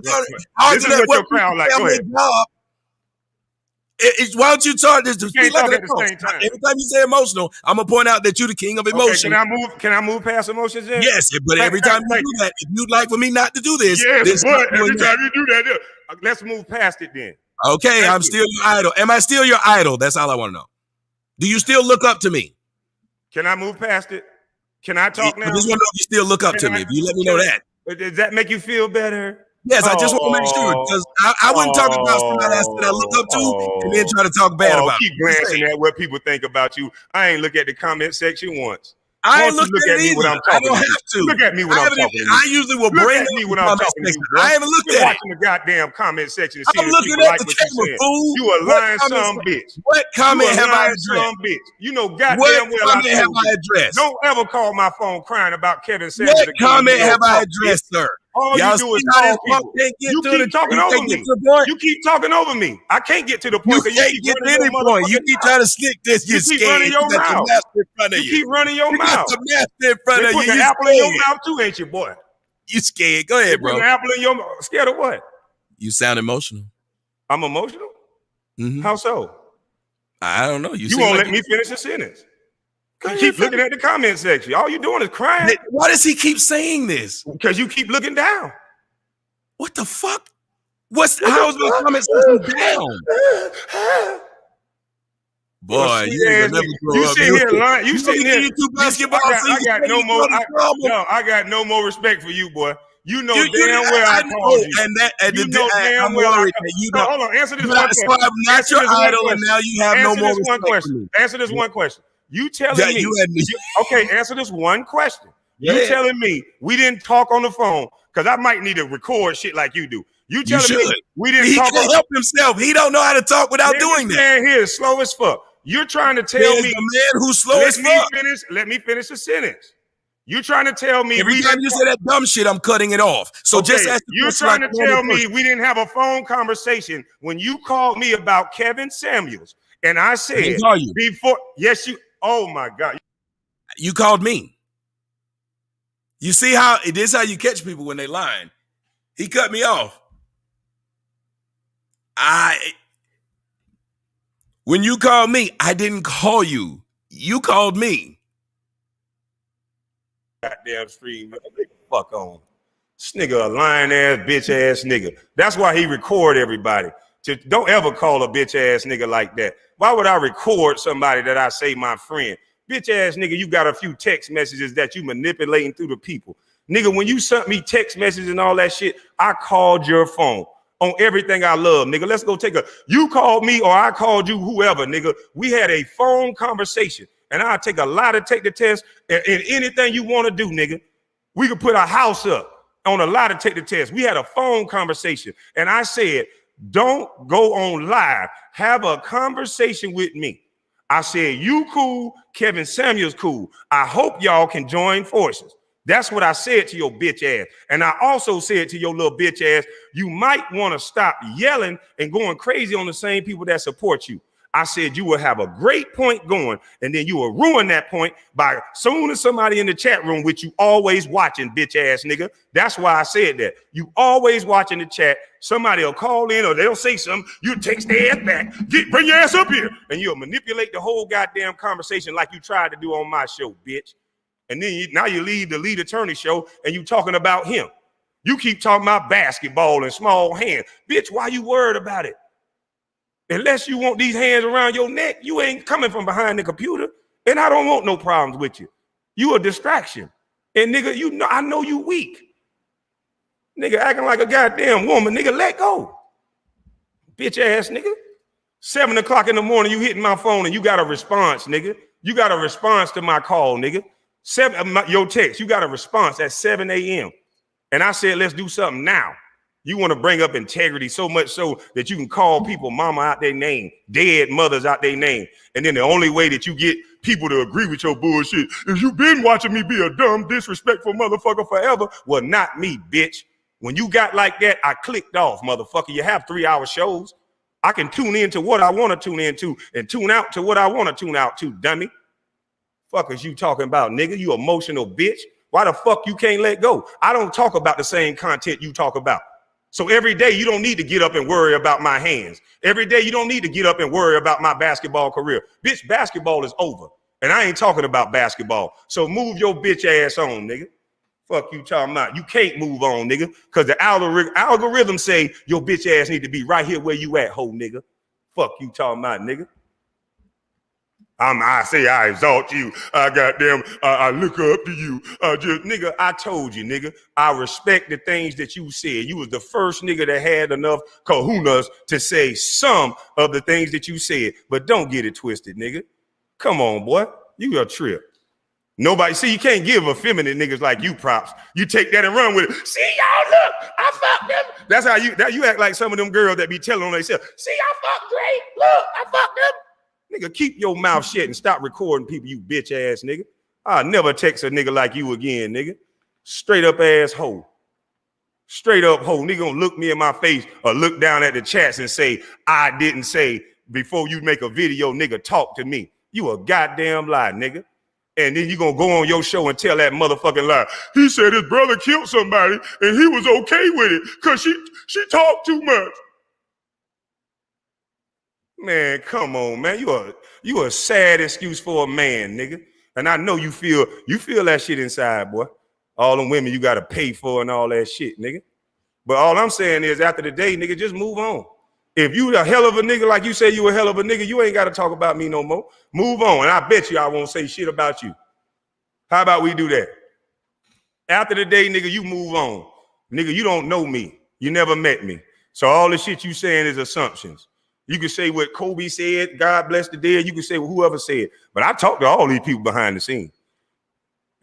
This is what your crowd like. Go ahead. Why don't you talk this? You can't talk at the same time. Every time you say emotional, I'm gonna point out that you're the king of emotion. Okay, can I move past emotions then? Yes, but every time you do that, if you'd like for me not to do this, yes, but every time you do that, let's move past it then. Okay, I'm still your idol. Am I still your idol? That's all I want to know. Do you still look up to me? Can I move past it? Can I talk now? I just want to know if you still look up to me. If you let me know that. Does that make you feel better? Yes, I just want to make sure, because I wouldn't talk about somebody else that I look up to and then try to talk bad about. Keep glancing at what people think about you. I ain't look at the comment section once. I ain't look at me when I'm talking. I don't have to. Look at me when I'm talking. I usually will bring me when I'm talking to you, bro. I haven't looked at watching the goddamn comment section. I'm looking at the camera, fool. You a lying son bitch. What comment have I addressed? You know goddamn well what comment have I addressed? Don't ever call my phone crying about Kevin Samuels. What comment have I addressed, sir? All you do is call people. You keep talking over me. You keep talking over me. I can't get to the point. You can't get to any point. You keep trying to slick this. You're scared. Running your mouth. You keep running your mouth. You got the master in front of you. You apple in your mouth too, ain't you, boy? You scared. Go ahead, bro. An apple in your mouth. Scared of what? You sound emotional. I'm emotional? Mm-hmm. How so? I don't know. You won't let me finish the sentence. You keep looking at the comment section. All you doing is crying. Why does he keep saying this? Because you keep looking down. What the fuck? How's my comment section down? Boy, you sit here lying. You sit here. YouTube basketball. I got no more. I got no more respect for you, boy. You know damn well I called you. You know damn well I hold on. Answer this one question. I'm not your idol, and now you have no more respect for me. Answer this one question. You telling me? Okay, answer this one question. You telling me we didn't talk on the phone because I might need to record shit like you do. You telling me we didn't talk? He can't help himself. He don't know how to talk without doing that. Man here is slow as fuck. You're trying to tell me the man who's slow as fuck. Let me finish the sentence. You trying to tell me every time you say that dumb shit, I'm cutting it off. So just ask. You're trying to tell me we didn't have a phone conversation when you called me about Kevin Samuels, and I said before. Yes, Oh my God. You called me. You see how this is how you catch people when they lying. He cut me off. When you called me, I didn't call you. You called me. Goddamn stream. Fuck on. This nigga a lying ass, bitch ass nigga. That's why he record everybody. Don't ever call a bitch ass nigga like that. Why would I record somebody that I say my friend? Bitch ass nigga, you got a few text messages that you manipulating through the people. Nigga, when you sent me text messages and all that shit, I called your phone on everything I love, nigga. Let's go you called me or I called you, whoever, nigga. We had a phone conversation and I'll take a lie detector test and anything you want to do, nigga. We could put a house up on a lie detector test. We had a phone conversation and I said, don't go on live. Have a conversation with me. I said, you cool, Kevin Samuels cool. I hope y'all can join forces. That's what I said to your bitch ass. And I also said to your little bitch ass, you might want to stop yelling and going crazy on the same people that support you. I said you will have a great point going, and then you will ruin that point by soon as somebody in the chat room with you always watching, bitch ass nigga. That's why I said that. You always watching the chat. Somebody will call in or they'll say something. You text their ass back. Bring your ass up here. And you'll manipulate the whole goddamn conversation like you tried to do on my show, bitch. And then now you leave the lead attorney show and you talking about him. You keep talking about basketball and small hands. Bitch, why you worried about it? Unless you want these hands around your neck, you ain't coming from behind the computer. And I don't want no problems with you. You a distraction. And nigga, you know, I know you weak. Nigga acting like a goddamn woman. Nigga, let go. Bitch ass nigga. 7 o'clock in the morning, you hitting my phone and you got a response, nigga. You got a response to my call, nigga. Your text, you got a response at 7 a.m. And I said, let's do something now. You want to bring up integrity so much so that you can call people mama out their name, dead mothers out their name. And then the only way that you get people to agree with your bullshit is you've been watching me be a dumb, disrespectful motherfucker forever. Well, not me, bitch. When you got like that, I clicked off, motherfucker. You have 3-hour shows. I can tune into what I want to tune into and tune out to what I want to tune out to, dummy. Fuck is you talking about, nigga? You emotional bitch. Why the fuck you can't let go? I don't talk about the same content you talk about. So every day you don't need to get up and worry about my hands. Every day you don't need to get up and worry about my basketball career. Bitch, basketball is over. And I ain't talking about basketball. So move your bitch ass on, nigga. Fuck you talking about. You can't move on, nigga. Because the algorithm say your bitch ass need to be right here where you at, ho nigga. Fuck you talking about, nigga. I say I exalt you. I look up to you. Nigga, I told you, nigga, I respect the things that you said. You was the first nigga that had enough kahunas to say some of the things that you said. But don't get it twisted, nigga. Come on, boy. You a trip. Nobody, see, you can't give effeminate niggas like you props. You take that and run with it. See, y'all, look, I fucked them. That's how you act like some of them girls that be telling on themselves. See, I fucked Drake. Look, I fucked them. Nigga, keep your mouth shut and stop recording people, you bitch ass nigga. I'll never text a nigga like you again, nigga. Straight up ass hoe. Straight up hoe. Nigga gonna look me in my face or look down at the chats and say, I didn't say before you make a video, nigga, talk to me. You a goddamn lie, nigga. And then you gonna go on your show and tell that motherfucking lie. He said his brother killed somebody and he was okay with it because she talked too much. Man, come on, man. You a sad excuse for a man, nigga. And I know you feel that shit inside, boy. All them women you gotta pay for and all that shit, nigga. But all I'm saying is after the day, nigga, just move on. If you a hell of a nigga like you say you a hell of a nigga, you ain't gotta talk about me no more. Move on. And I bet you I won't say shit about you. How about we do that? After the day, nigga, you move on. Nigga, you don't know me. You never met me. So all the shit you saying is assumptions. You can say what Kobe said, God bless the dead. You can say what whoever said. But I talked to all these people behind the scenes.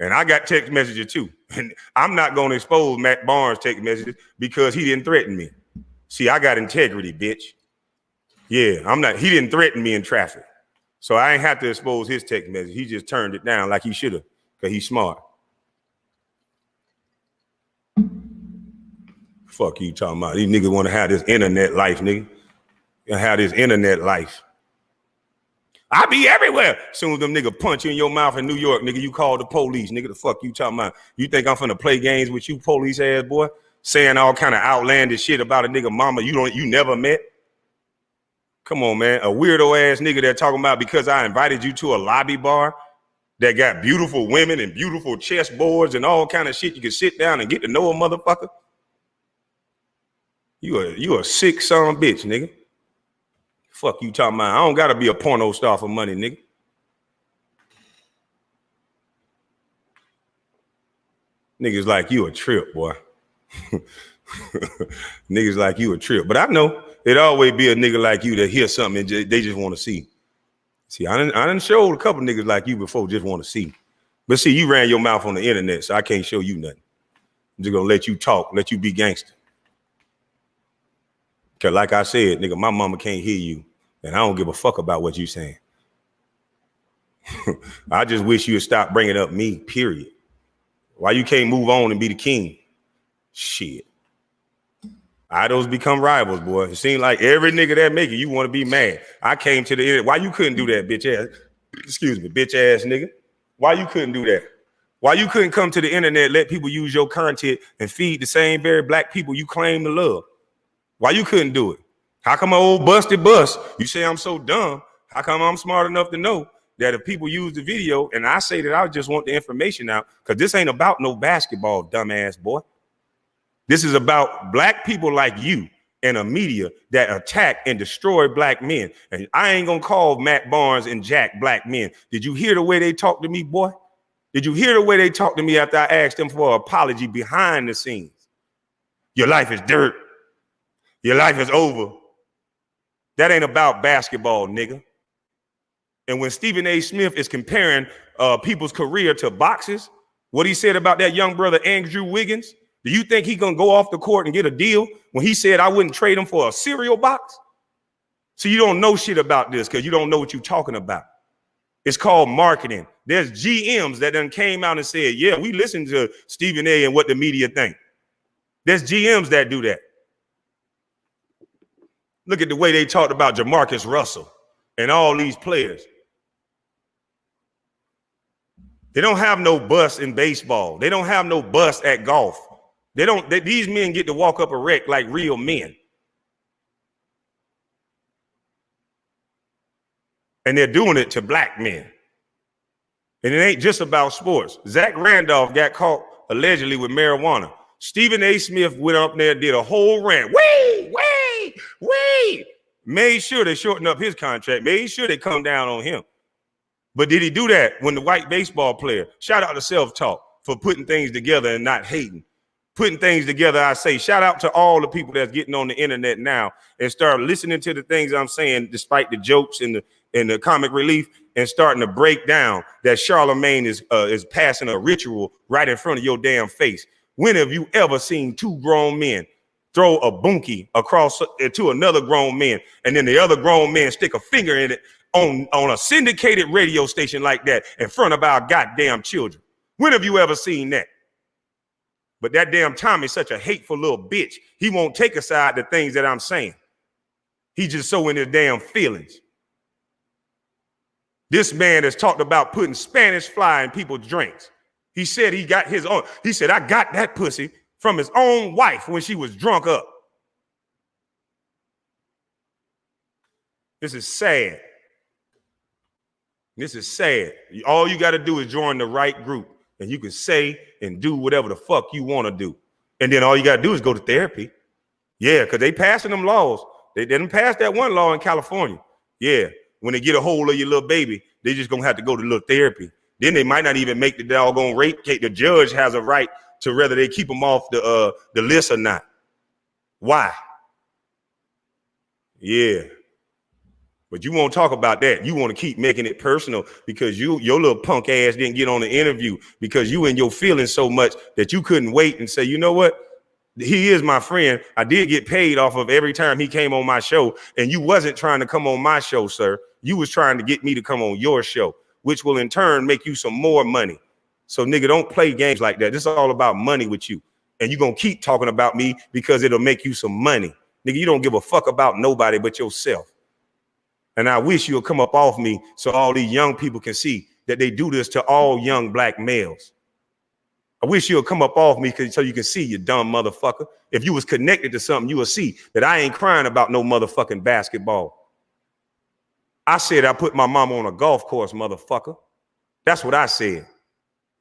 And I got text messages too. And I'm not going to expose Matt Barnes' text messages because he didn't threaten me. See, I got integrity, bitch. Yeah, he didn't threaten me in traffic. So I ain't have to expose his text message. He just turned it down like he should have because he's smart. Fuck you talking about. These niggas want to have this internet life, nigga. Have this internet life. I be everywhere. Soon as them nigga punch you in your mouth in New York, nigga, you call the police. Nigga, the fuck you talking about? You think I'm finna play games with you, police ass boy? Saying all kind of outlandish shit about a nigga mama you never met? Come on, man. A weirdo ass nigga that talking about because I invited you to a lobby bar that got beautiful women and beautiful chessboards and all kind of shit. You can sit down and get to know a motherfucker. You a sick son of a bitch, nigga. Fuck you talking about? I don't gotta be a porno star for money, nigga. Niggas like you a trip, boy. Niggas like you a trip. But I know it always be a nigga like you that hear something and they just want to see. See, I done showed a couple niggas like you before just want to see. But see, you ran your mouth on the internet, so I can't show you nothing. I'm just gonna let you talk, let you be gangster. Cause like I said, nigga, my mama can't hear you, and I don't give a fuck about what you saying. I just wish you would stop bringing up me, period. Why you can't move on and be the king? Shit. Idols become rivals, boy. It seems like every nigga that make it, you want to be mad. I came to the internet. Why you couldn't do that, bitch ass? Excuse me, bitch ass nigga. Why you couldn't do that? Why you couldn't come to the internet, let people use your content and feed the same very black people you claim to love? Why you couldn't do it? How come an old busted bus? You say I'm so dumb. How come I'm smart enough to know that if people use the video and I say that I just want the information out, because this ain't about no basketball, dumbass boy. This is about black people like you and a media that attack and destroy black men. And I ain't gonna call Matt Barnes and Jack black men. Did you hear the way they talk to me, boy? Did you hear the way they talk to me after I asked them for an apology behind the scenes? Your life is dirt. Your life is over. That ain't about basketball, nigga. And when Stephen A. Smith is comparing people's career to boxers, what he said about that young brother, Andrew Wiggins, do you think he gonna go off the court and get a deal when he said I wouldn't trade him for a cereal box? So you don't know shit about this because you don't know what you're talking about. It's called marketing. There's GMs that done came out and said, yeah, we listen to Stephen A. and what the media think. There's GMs that do that. Look at the way they talked about Jamarcus Russell and all these players. They don't have no bust in baseball. They don't have no bust at golf. These men get to walk up a wreck like real men. And they're doing it to black men. And it ain't just about sports. Zach Randolph got caught allegedly with marijuana. Stephen A. Smith went up there and did a whole rant. Wait. Made sure they shortened up his contract. Made sure they come down on him. But did he do that when the white baseball player, shout out to Self-Talk for putting things together and not hating. Putting things together, I say, shout out to all the people that's getting on the internet now and start listening to the things I'm saying, despite the jokes and the comic relief, and starting to break down that Charlemagne is passing a ritual right in front of your damn face. When have you ever seen two grown men throw a bunkie across to another grown man, and then the other grown man stick a finger in it on a syndicated radio station like that in front of our goddamn children? When have you ever seen that? But that damn Tommy's such a hateful little bitch. He won't take aside the things that I'm saying. He just so in his damn feelings. This man has talked about putting Spanish fly in people's drinks. He said he got his own. He said, I got that pussy from his own wife when she was drunk up. This is sad. This is sad. All you got to do is join the right group, and you can say and do whatever the fuck you want to do. And then all you got to do is go to therapy. Yeah, because they passing them laws. They didn't pass that one law in California. Yeah, when they get a hold of your little baby, they just going to have to go to little therapy. Then they might not even make the doggone rape case. The judge has a right to whether they keep them off the list or not. Why? Yeah. But you won't talk about that. You want to keep making it personal because your little punk ass didn't get on the interview because you in your feelings so much that you couldn't wait and say, you know what? He is my friend. I did get paid off of every time he came on my show, and you wasn't trying to come on my show, sir. You was trying to get me to come on your show, which will in turn make you some more money. So nigga, don't play games like that. This is all about money with you. And you're going to keep talking about me because it'll make you some money. Nigga, you don't give a fuck about nobody but yourself. And I wish you'll come up off me so all these young people can see that they do this to all young black males. I wish you'll come up off me so you can see, you dumb motherfucker. If you was connected to something, you will see that I ain't crying about no motherfucking basketball. I said I put my mama on a golf course, motherfucker. That's what I said.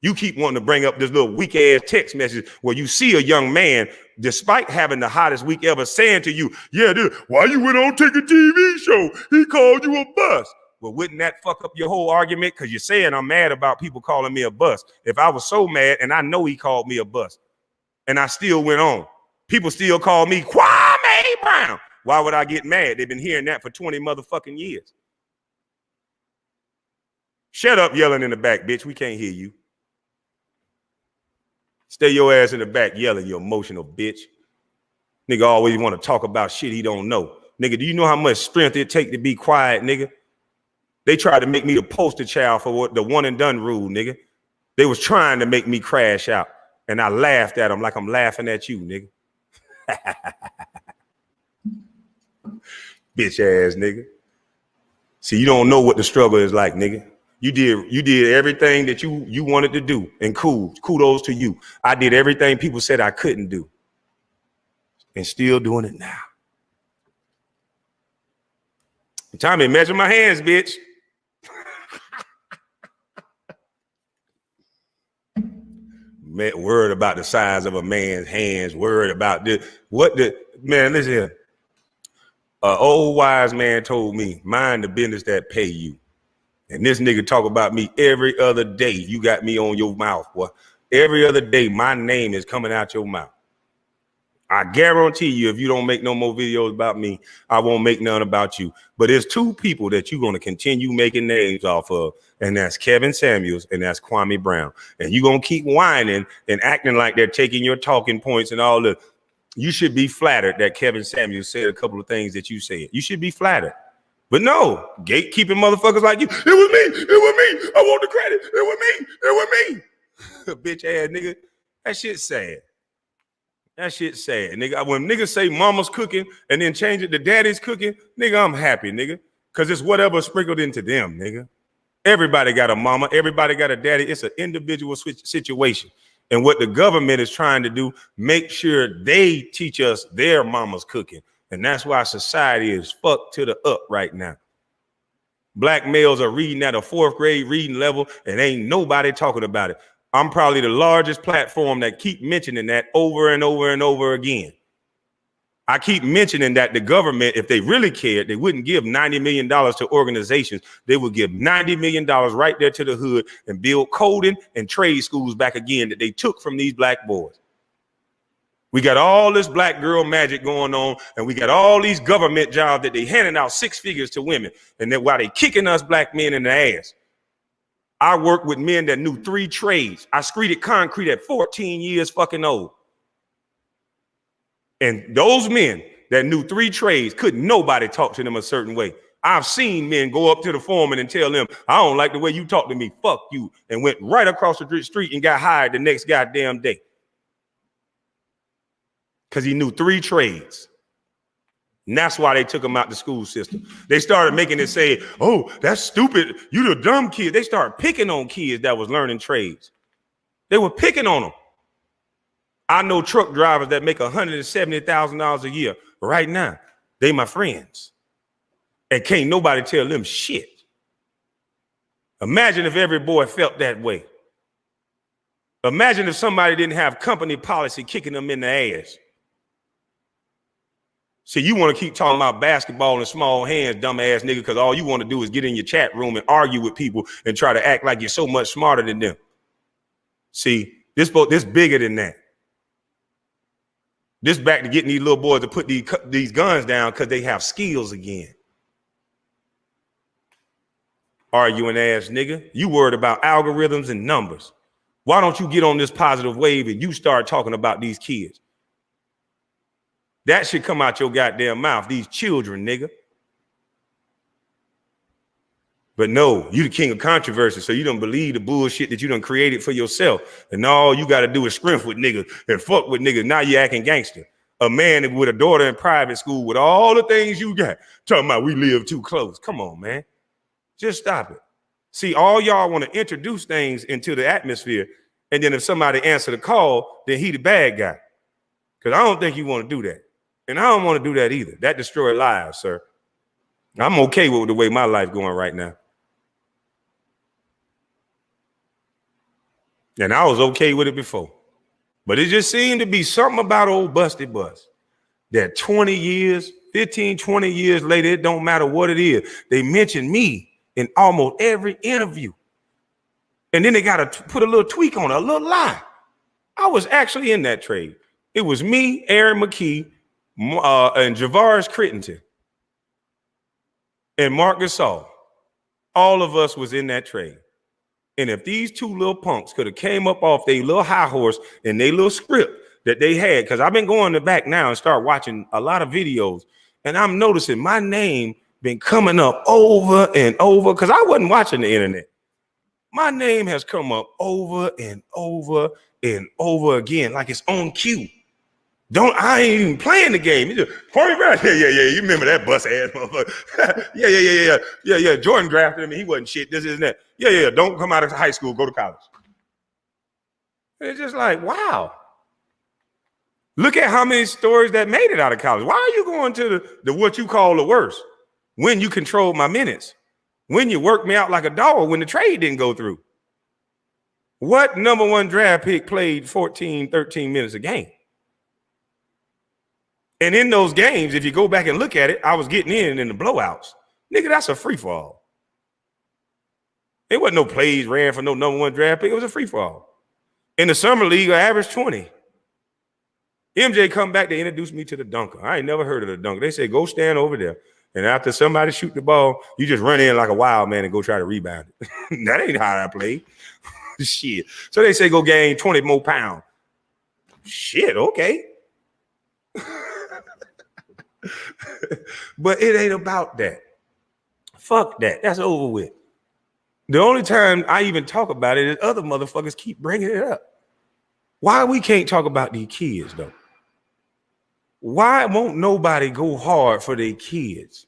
You keep wanting to bring up this little weak ass text message where you see a young man, despite having the hottest week ever, saying to you, yeah, dude, why you went on take a TV show? He called you a bust. Well, wouldn't that fuck up your whole argument? Because you're saying I'm mad about people calling me a bust. If I was so mad, and I know he called me a bust, and I still went on, people still call me KwameHBrown. Why would I get mad? They've been hearing that for 20 motherfucking years. Shut up yelling in the back, bitch. We can't hear you. Stay your ass in the back yelling, you emotional bitch. Nigga always want to talk about shit he don't know. Nigga, do you know how much strength it take to be quiet, nigga? They tried to make me the poster child for what the one and done rule, nigga. They was trying to make me crash out. And I laughed at them like I'm laughing at you, nigga. Bitch ass nigga. See, you don't know what the struggle is like, nigga. You did everything that you wanted to do, and cool, kudos to you. I did everything people said I couldn't do, and still doing it now. Time to measure my hands, bitch. Worried about the size of a man's hands, worried about this. Man, listen here. An old wise man told me, mind the business that pay you. And this nigga talk about me every other day. You got me on your mouth, boy. Every other day, my name is coming out your mouth. I guarantee you, if you don't make no more videos about me, I won't make none about you. But there's two people that you're going to continue making names off of, and that's Kevin Samuels and that's KwameHBrown. And you're going to keep whining and acting like they're taking your talking points and all that. You should be flattered that Kevin Samuels said a couple of things that you said. You should be flattered. But no, gatekeeping motherfuckers like you. It was me. It was me. I want the credit. It was me. It was me. Bitch ass nigga. That shit's sad. That shit's sad, nigga. When niggas say mama's cooking and then change it to daddy's cooking, nigga, I'm happy, nigga. Because it's whatever sprinkled into them, nigga. Everybody got a mama. Everybody got a daddy. It's an individual situation. And what the government is trying to do, make sure they teach us their mama's cooking. And that's why society is fucked to the up right now. Black males are reading at a 4th grade reading level and ain't nobody talking about it. I'm probably the largest platform that keep mentioning that over and over and over again. I keep mentioning that the government, if they really cared, they wouldn't give $90 million to organizations. They would give $90 million right there to the hood and build coding and trade schools back again that they took from these black boys. We got all this black girl magic going on, and we got all these government jobs that they handing out 6 figures to women. And then while they kicking us black men in the ass, I worked with men that knew 3 trades. I screeded concrete at 14 years fucking old. And those men that knew 3 trades, couldn't nobody talk to them a certain way. I've seen men go up to the foreman and tell them, I don't like the way you talk to me, fuck you, and went right across the street and got hired the next goddamn day. Because he knew 3 trades. And that's why they took him out the school system. They started making it say, oh, that's stupid. You the dumb kid. They started picking on kids that was learning trades. They were picking on them. I know truck drivers that make $170,000 a year right now. They my friends. And can't nobody tell them shit. Imagine if every boy felt that way. Imagine if somebody didn't have company policy kicking them in the ass. See, you want to keep talking about basketball and small hands, dumb ass nigga, because all you want to do is get in your chat room and argue with people and try to act like you're so much smarter than them. See, this bigger than that. This back to getting these little boys to put these guns down because they have skills again. Arguing ass nigga, you worried about algorithms and numbers. Why don't you get on this positive wave and you start talking about these kids? That should come out your goddamn mouth, these children, nigga. But no, you the king of controversy, so you don't believe the bullshit that you done created for yourself. And all you got to do is scrimp with niggas and fuck with niggas. Now you acting gangster. A man with a daughter in private school with all the things you got. Talking about we live too close. Come on, man. Just stop it. See, all y'all want to introduce things into the atmosphere, and then if somebody answer the call, then he the bad guy. Because I don't think you want to do that. And I don't want to do that either. That destroys lives, sir. I'm okay with the way my life going right now. And I was okay with it before. But it just seemed to be something about old Busted Bus that 20 years, 15, 20 years later, it don't matter what it is. They mention me in almost every interview. And then they got to put a little tweak on it, a little lie. I was actually in that trade. It was me, Aaron McKee, and Javaris Crittenton, and Mark Gasol. All of us was in that trade. And if these two little punks could have came up off their little high horse and their little script that they had, because I've been going to back now and start watching a lot of videos, and I'm noticing my name been coming up over and over, because I wasn't watching the internet. My name has come up over and over and over again, like it's on cue. I ain't even playing the game. You just, KwameHBrown, yeah. You remember that bus ass motherfucker? yeah. Jordan drafted him. He wasn't shit. This and that. Yeah. Don't come out of high school. Go to college. And it's just like, wow. Look at how many stories that made it out of college. Why are you going to the what you call the worst? When you controlled my minutes. When you worked me out like a dog when the trade didn't go through. What number one draft pick played 14, 13 minutes a game? And in those games, if you go back and look at it, I was getting in the blowouts. Nigga, that's a free fall. It wasn't no plays ran for no number one draft pick. It was a free fall. In the summer league, I averaged 20. MJ come back to introduce me to the dunker. I ain't never heard of the dunker. They say, go stand over there. And after somebody shoot the ball, you just run in like a wild man and go try to rebound it. That ain't how I play. Shit. So they say, go gain 20 more pounds. Shit, okay. But it ain't about that. Fuck that. That's over with. The only time I even talk about it is other motherfuckers keep bringing it up. Why we can't talk about these kids, though? Why won't nobody go hard for their kids?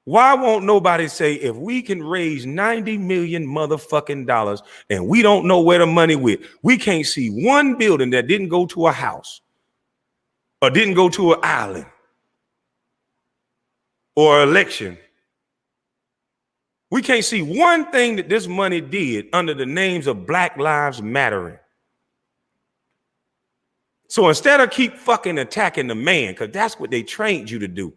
Why won't nobody say, if we can raise 90 million motherfucking dollars and we don't know where the money went, we can't see one building that didn't go to a house or didn't go to an island or election. We can't see one thing that this money did under the names of Black Lives Mattering. So instead of keep fucking attacking the man, because that's what they trained you to do.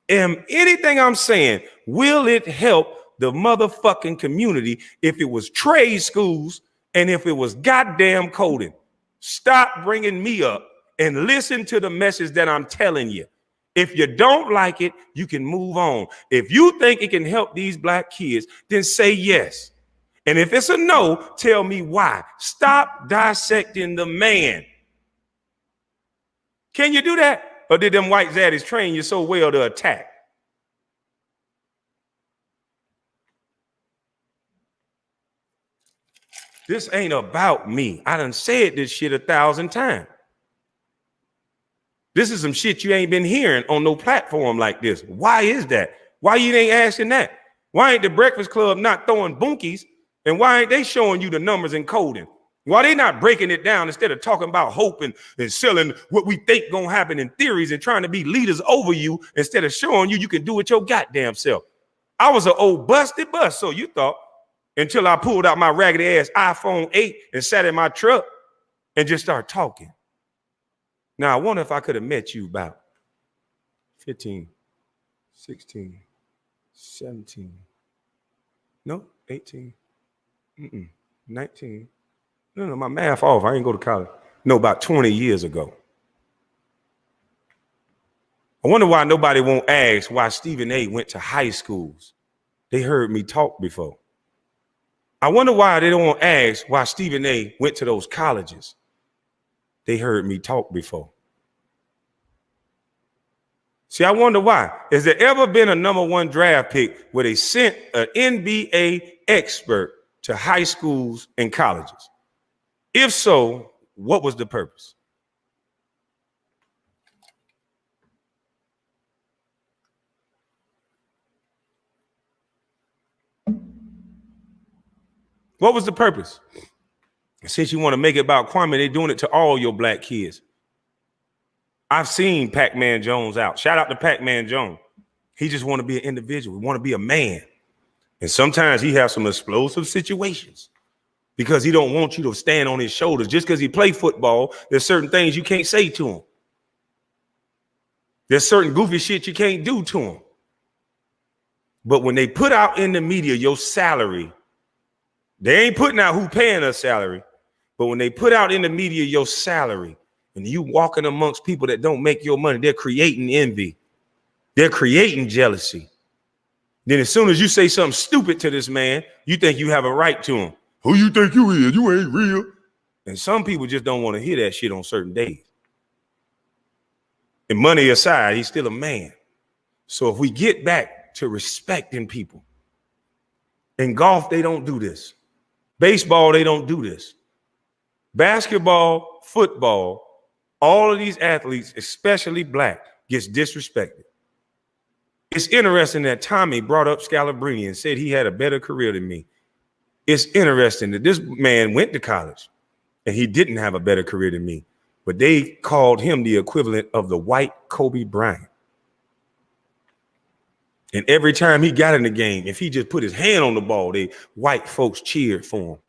Anything I'm saying, will it help the motherfucking community if it was trade schools and if it was goddamn coding? Stop bringing me up and listen to the message that I'm telling you. If you don't like it, you can move on. If you think it can help these black kids, then say yes. And if it's a no, tell me why. Stop dissecting the man. Can you do that? Or did them white zaddies train you so well to attack? This ain't about me. I done said this shit 1,000 times. This is some shit you ain't been hearing on no platform like this. Why is that? Why you ain't asking that? Why ain't the Breakfast Club not throwing bunkies? And why ain't they showing you the numbers and coding? Why they not breaking it down instead of talking about hope and selling what we think gonna happen in theories and trying to be leaders over you instead of showing you can do it your goddamn self? I was an old busted bus, so you thought, until I pulled out my raggedy ass iPhone 8 and sat in my truck and just started talking. Now, I wonder if I could have met you about 15, 16, 17, no, 18, 19. No, my math off. I ain't go to college. No, about 20 years ago. I wonder why nobody won't ask why Stephen A. went to high schools. They heard me talk before. I wonder why they don't ask why Stephen A. went to those colleges. They heard me talk before. See, I wonder why. Has there ever been a number one draft pick where they sent an NBA expert to high schools and colleges? If so, what was the purpose? What was the purpose? Since you want to make it about Kwame, they're doing it to all your black kids. I've seen Pac-Man Jones out. Shout out to Pac-Man Jones. He just want to be an individual. He want to be a man. And sometimes he has some explosive situations because he don't want you to stand on his shoulders. Just because he play football, there's certain things you can't say to him. There's certain goofy shit you can't do to him. But when they put out in the media your salary, they ain't putting out who paying us salary. But when they put out in the media your salary and you walking amongst people that don't make your money, they're creating envy. They're creating jealousy. Then as soon as you say something stupid to this man, you think you have a right to him. Who you think you is? You ain't real. And some people just don't want to hear that shit on certain days. And money aside, he's still a man. So if we get back to respecting people, in golf, they don't do this. Baseball, they don't do this. Basketball, football, all of these athletes, especially black, gets disrespected. It's interesting that Tommy brought up Scalabrini and said he had a better career than me. It's interesting that this man went to college and he didn't have a better career than me, but they called him the equivalent of the white Kobe Bryant. And every time he got in the game, if he just put his hand on the ball, white folks cheered for him.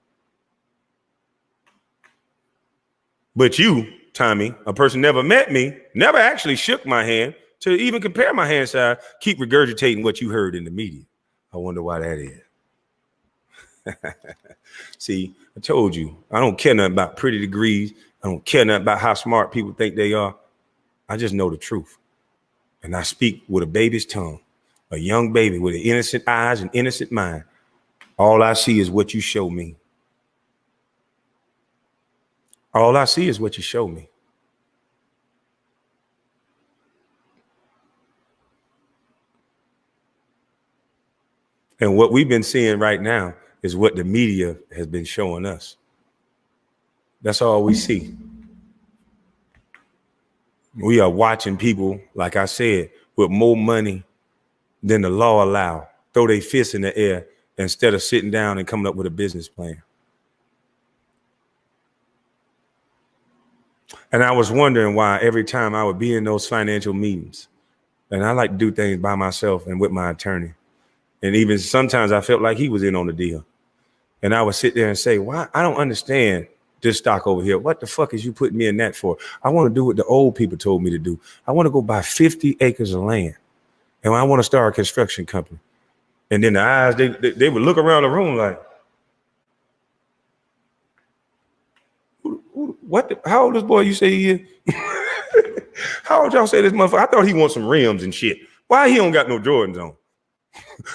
But you, Tommy, a person never met me, never actually shook my hand to even compare my hand size, keep regurgitating what you heard in the media. I wonder why that is. See, I told you, I don't care nothing about pretty degrees. I don't care nothing about how smart people think they are. I just know the truth. And I speak with a baby's tongue, a young baby with innocent eyes and innocent mind. All I see is what you show me. All I see is what you show me. And what we've been seeing right now is what the media has been showing us. That's all we see. We are watching people, like I said, with more money than the law allow, throw their fists in the air instead of sitting down and coming up with a business plan. And I was wondering why every time I would be in those financial meetings, and I like to do things by myself and with my attorney. And even sometimes I felt like he was in on the deal. And I would sit there and say, why? I don't understand this stock over here. What the fuck is you putting me in that for? I want to do what the old people told me to do. I want to go buy 50 acres of land. And I want to start a construction company. And then the eyes, they would look around the room like, what? How old this boy you say he is? How old y'all say this motherfucker? I thought he wants some rims and shit. Why he don't got no Jordans on?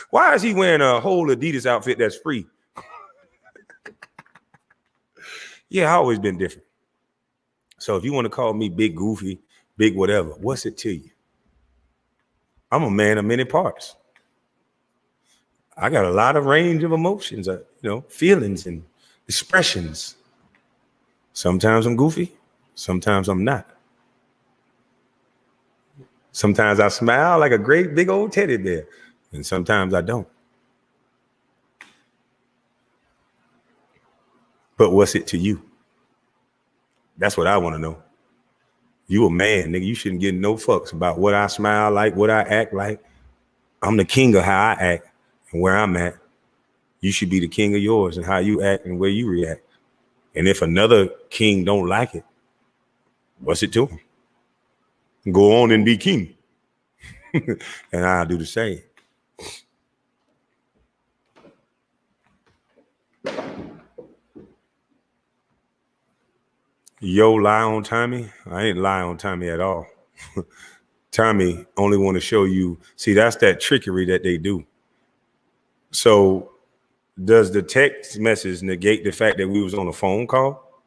Why is he wearing a whole Adidas outfit that's free? Yeah, I always been different. So if you want to call me big goofy, big whatever, what's it to you? I'm a man of many parts. I got a lot of range of emotions, feelings and expressions. Sometimes I'm goofy, sometimes I'm not. Sometimes I smile like a great big old teddy bear, and sometimes I don't. But what's it to you? That's what I want to know. You a man, nigga. You shouldn't get no fucks about what I smile like, what I act like. I'm the king of how I act and where I'm at. You should be the king of yours and how you act and where you react. And if another king don't like it, what's it to him? Go on and be king. And I'll do the same. Yo, lie on Tommy? I ain't lie on Tommy at all. Tommy only want to show you. See, that's that trickery that they do. So does the text message negate the fact that we was on a phone call?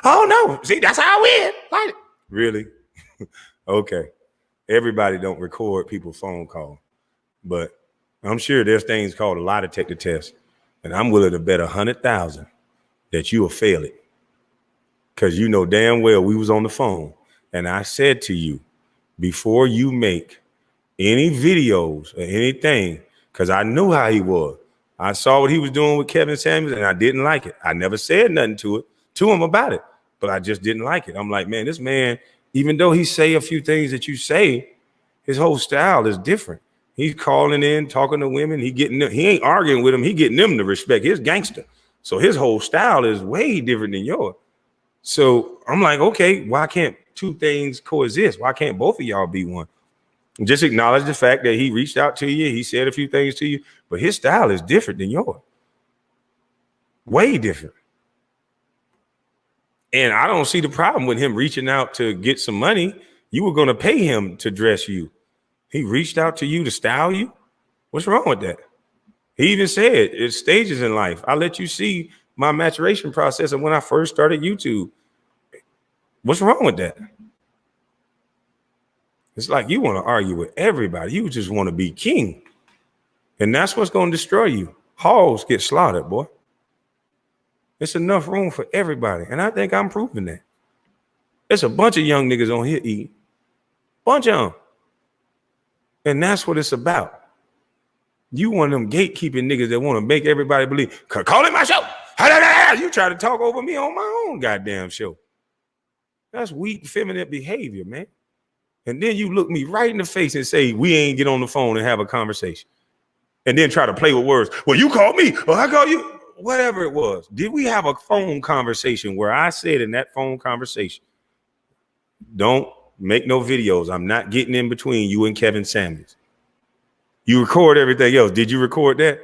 Oh, no. See, that's how I win. Really? Okay. Everybody don't record people's phone call. But I'm sure there's things called a lie detector test. And I'm willing to bet 100,000 that you will fail it. Because you know damn well we was on the phone. And I said to you, before you make any videos or anything, because I knew how he was. I saw what he was doing with Kevin Samuels, and I didn't like it. I never said nothing to him about it, but I just didn't like it. I'm like, man, this man, even though he say a few things that you say, his whole style is different. He's calling in, talking to women. He ain't arguing with them. He getting them to respect his gangster. So his whole style is way different than yours. So I'm like, okay, why can't two things coexist? Why can't both of y'all be one? Just acknowledge the fact that he reached out to you. He said a few things to you, but his style is different than yours. Way different. And I don't see the problem with him reaching out to get some money. You were going to pay him to dress you. He reached out to you to style you. What's wrong with that? He even said it's stages in life. I let you see my maturation process of when I first started YouTube. What's wrong with that? It's like you want to argue with everybody. You just want to be king. And that's what's going to destroy you. Hogs get slaughtered, boy. It's enough room for everybody. And I think I'm proving that. There's a bunch of young niggas on here eating. Bunch of them. And that's what it's about. You one of them gatekeeping niggas that want to make everybody believe. Call it my show. You try to talk over me on my own goddamn show. That's weak, feminine behavior, man. And then you look me right in the face and say, we ain't get on the phone and have a conversation. And then try to play with words. Well, you called me, or I called you. Whatever it was. Did we have a phone conversation where I said in that phone conversation, don't make no videos. I'm not getting in between you and Kevin Samuels. You record everything else. Did you record that?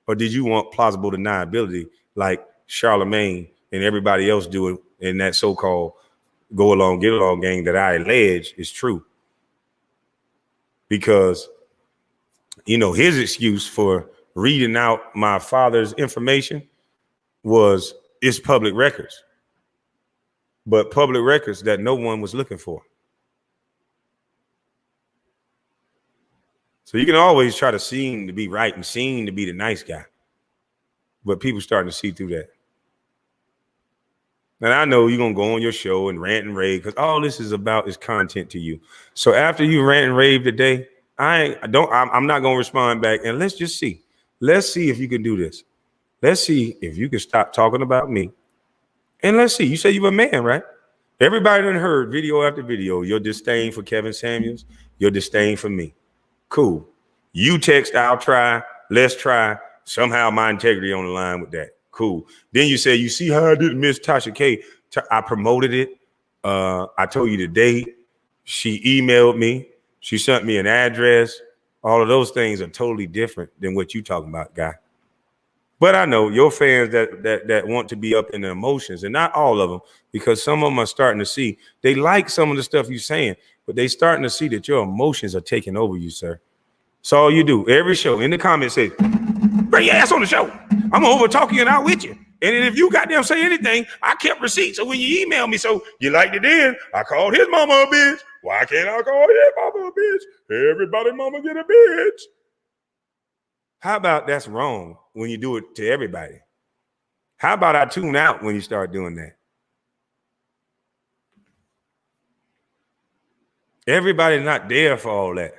Or did you want plausible deniability like Charlemagne and everybody else do it in that so-called go along, get along gang that I allege is true? Because, you know, his excuse for reading out my father's information was it's public records, but public records that no one was looking for. So you can always try to seem to be right and seem to be the nice guy, but people starting to see through that. And I know you're going to go on your show and rant and rave because all this is about is content to you. So after you rant and rave today, I'm not going to respond back. And let's just see. Let's see if you can do this. Let's see if you can stop talking about me. And let's see. You say you're a man, right? Everybody done heard video after video. Your disdain for Kevin Samuels. Your disdain for me. Cool. You text, I'll try. Let's try. Somehow my integrity on the line with that. Cool. Then you say, you see how I didn't miss Tasha K? I promoted it. I told you the date. She emailed me. She sent me an address. All of those things are totally different than what you talking about, guy. But I know your fans that want to be up in the emotions, and not all of them, because some of them are starting to see, they like some of the stuff you're saying, but they starting to see that your emotions are taking over you, sir. So all you do, every show, in the comments say, bring your ass on the show. I'm gonna over talk you and out with you. And if you goddamn say anything, I kept receipts. So when you email me, so you liked it then, I called his mama a bitch. Why can't I call his mama a bitch? Everybody mama get a bitch. How about that's wrong when you do it to everybody? How about I tune out when you start doing that? Everybody's not there for all that.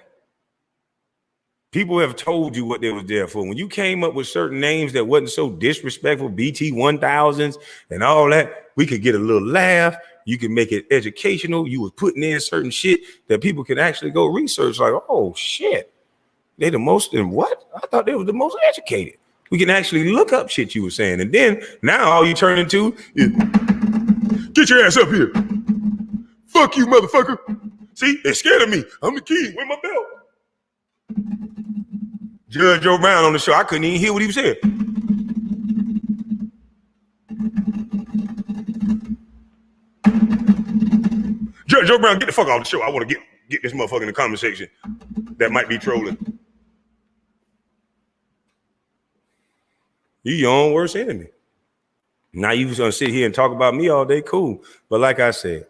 People have told you what they was there for. When you came up with certain names that wasn't so disrespectful, BT 1000s and all that, we could get a little laugh. You can make it educational. You was putting in certain shit that people can actually go research. Like, oh shit, they the most in what? I thought they were the most educated. We can actually look up shit you were saying. And then now all you turn into is, get your ass up here. Fuck you, motherfucker. See, they're scared of me. I'm the king with my belt. Judge Joe Brown on the show. I couldn't even hear what he was saying. Judge Joe Brown, get the fuck off the show. I want to get this motherfucker in the comment section that might be trolling. You your own worst enemy. Now you was gonna sit here and talk about me all day, cool. But like I said,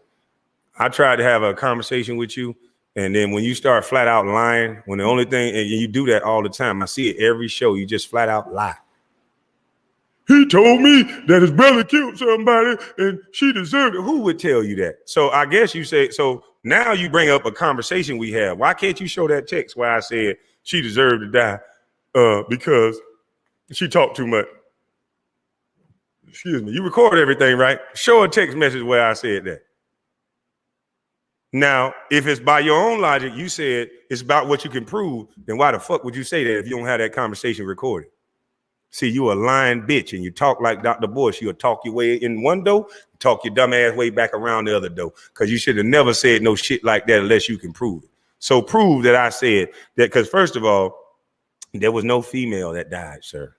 I tried to have a conversation with you. And then when you start flat out lying, when the only thing, and you do that all the time, I see it every show, you just flat out lie. He told me that his brother killed somebody and she deserved it. Who would tell you that? So I guess you say, so now you bring up a conversation we have. Why can't you show that text where I said she deserved to die? Because She talked too much. Excuse me. You record everything, right? Show a text message where I said that. Now, if it's by your own logic, you said it's about what you can prove, then why the fuck would you say that if you don't have that conversation recorded? See, you a lying bitch and you talk like Dr. Bush. You'll talk your way in one door, talk your dumb ass way back around the other door. Because you should have never said no shit like that unless you can prove it. So prove that I said that, because first of all, there was no female that died, sir.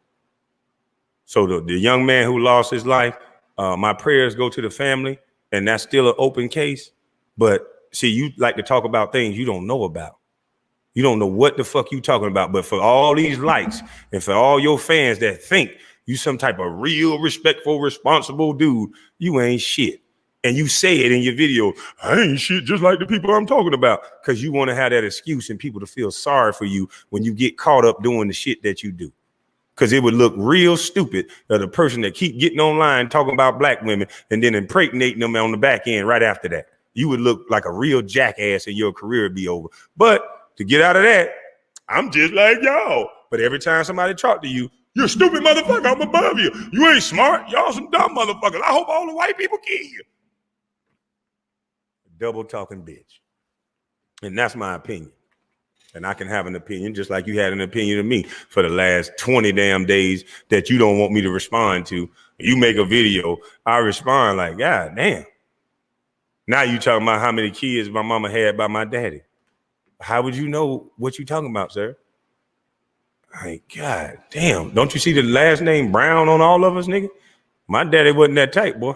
So the young man who lost his life, my prayers go to the family, and that's still an open case. But see, you like to talk about things you don't know about. You don't know what the fuck you talking about. But for all these likes and for all your fans that think you some type of real, respectful, responsible dude, you ain't shit. And you say it in your video, I ain't shit just like the people I'm talking about, because you want to have that excuse and people to feel sorry for you when you get caught up doing the shit that you do. Because it would look real stupid that a person that keep getting online talking about black women and then impregnating them on the back end right after that. You would look like a real jackass and your career would be over. But to get out of that, I'm just like y'all. But every time somebody talk to you, you're a stupid motherfucker, I'm above you. You ain't smart. Y'all some dumb motherfuckers. I hope all the white people kill you. Double talking bitch. And that's my opinion. And I can have an opinion just like you had an opinion of me for the last 20 damn days that you don't want me to respond to. You make a video, I respond like, God damn. Now you talking about how many kids my mama had by my daddy. How would you know what you talking about, sir? Like, God damn. Don't you see the last name Brown on all of us, nigga? My daddy wasn't that type, boy.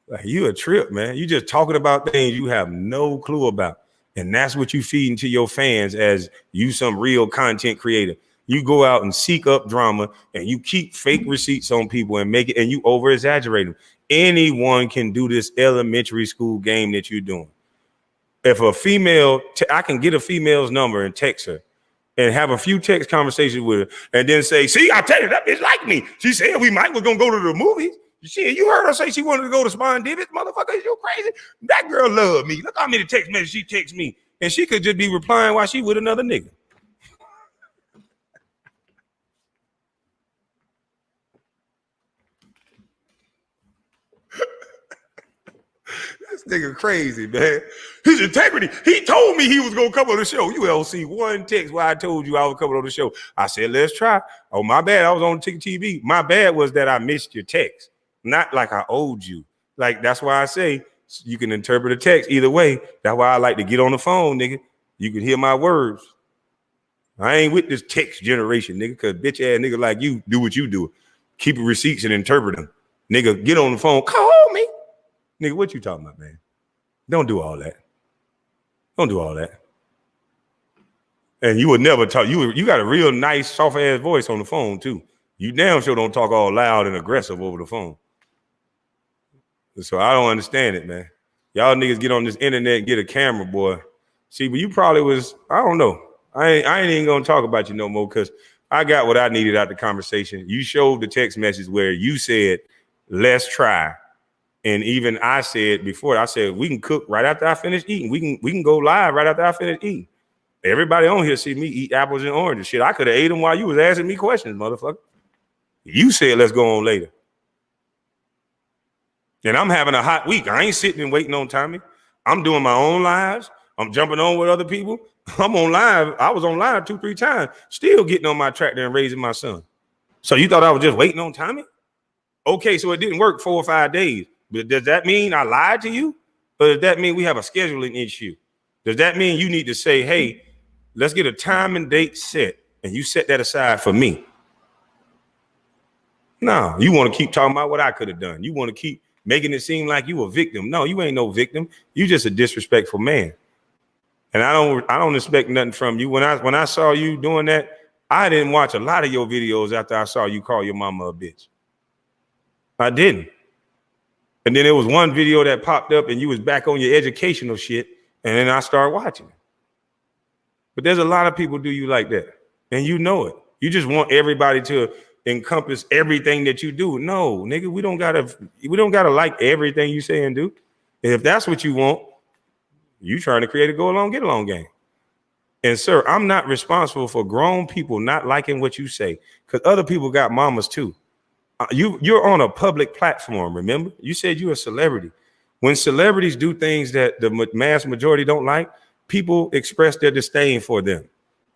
Like, you a trip, man. You just talking about things you have no clue about. And that's what you feed into your fans as you some real content creator. You go out and seek up drama and you keep fake receipts on people and make it, and you over exaggerate them. Anyone can do this elementary school game that you're doing. If a female, I can get a female's number and text her and have a few text conversations with her and then say, see, I tell you, that bitch like me. She said was gonna go to the movies. Shit, you heard her say she wanted to go to Spawn Divots, motherfucker. You crazy? That girl love me. Look how many text messages she texts me. And she could just be replying while she with another nigga. This nigga crazy, man. His integrity. He told me he was gonna come on the show. You ever see one text where I told you I was coming on the show? I said, let's try. Oh, my bad. I was on TV. My bad was that I missed your text. Not like I owed you. Like, that's why I say you can interpret a text either way. That's why I like to get on the phone, nigga. You can hear my words. I ain't with this text generation, nigga, because bitch ass nigga like you do what you do. Keep receipts and interpret them. Nigga, get on the phone. Call me. Nigga, what you talking about, man? Don't do all that. Don't do all that. And you would never talk. You got a real nice, soft ass voice on the phone, too. You damn sure don't talk all loud and aggressive over the phone. So I don't understand it, man. Y'all niggas get on this internet and get a camera, boy. See, but you probably was, I don't know. I ain't even gonna talk about you no more because I got what I needed out the conversation. You showed the text message where you said, let's try. And even I said before, I said, we can cook right after I finish eating. We can go live right after I finish eating. Everybody on here see me eat apples and oranges. Shit, I could have ate them while you was asking me questions, motherfucker. You said, let's go on later. And I'm having a hot week. I ain't sitting and waiting on Tommy. I'm doing my own lives. I'm jumping on with other people. I'm on live. I was on live 2-3 times, still getting on my tractor and raising my son. So you thought I was just waiting on Tommy? Okay, so it didn't work 4 or 5 days. But does that mean I lied to you? Or does that mean we have a scheduling issue? Does that mean you need to say, hey, let's get a time and date set, and you set that aside for me? No, you want to keep talking about what I could have done. You want to keep making it seem like you a victim. No, you ain't no victim. You just a disrespectful man. And I don't expect nothing from you. When I saw you doing that, I didn't watch a lot of your videos after I saw you call your mama a bitch. I didn't. And then there was one video that popped up and you was back on your educational shit. And then I started watching. But there's a lot of people do you like that. And you know it. You just want everybody to encompass everything that you do. No, nigga, we don't gotta like everything you say and do. And if that's what you want, you trying to create a go along, get along game. And sir, I'm not responsible for grown people not liking what you say, because other people got mamas too. You're on a public platform. Remember, you said you're a celebrity. When celebrities do things that the mass majority don't like, people express their disdain for them.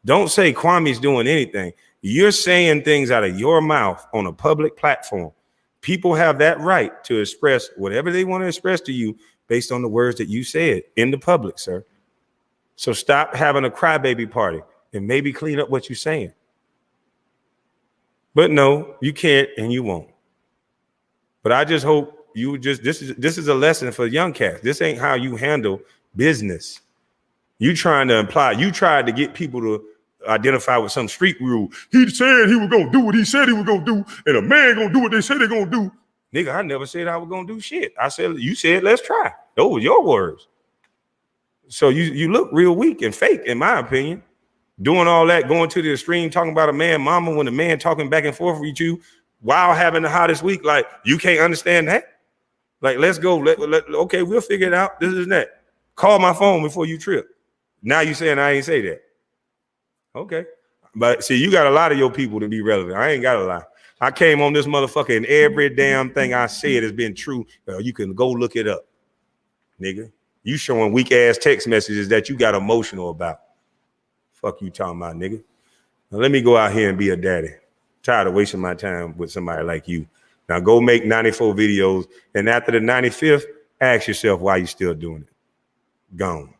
Don't say Kwame's doing anything. You're saying things out of your mouth on a public platform. People have that right to express whatever they want to express to you based on the words that you said in the public, sir. So stop having a crybaby party and maybe clean up what you're saying. But no, you can't and you won't. But I just hope you just this is a lesson for young cats. This ain't how you handle business. You trying to imply, you tried to get people to identify with some street rule. He said he was gonna do what he said he was gonna do, and a man gonna do what they said they're gonna do. Nigga, I never said I was gonna do shit. I said, you said let's try. Those were your words. So you look real weak and fake, in my opinion. Doing all that, going to the extreme, talking about a man, mama, when a man talking back and forth with you while having the hottest week, like you can't understand that. Like, let's go. Okay, we'll figure it out. This is that. Call my phone before you trip. Now you saying I ain't say that. Okay. But see, you got a lot of your people to be relevant. I ain't got a lot. I came on this motherfucker and every damn thing I said has been true. You can go look it up, nigga. You showing weak ass text messages that you got emotional about. Fuck you talking about, nigga. Now let me go out here and be a daddy. Tired of wasting my time with somebody like you. Now go make 94 videos, and after the 95th, ask yourself why you still doing it. Gone.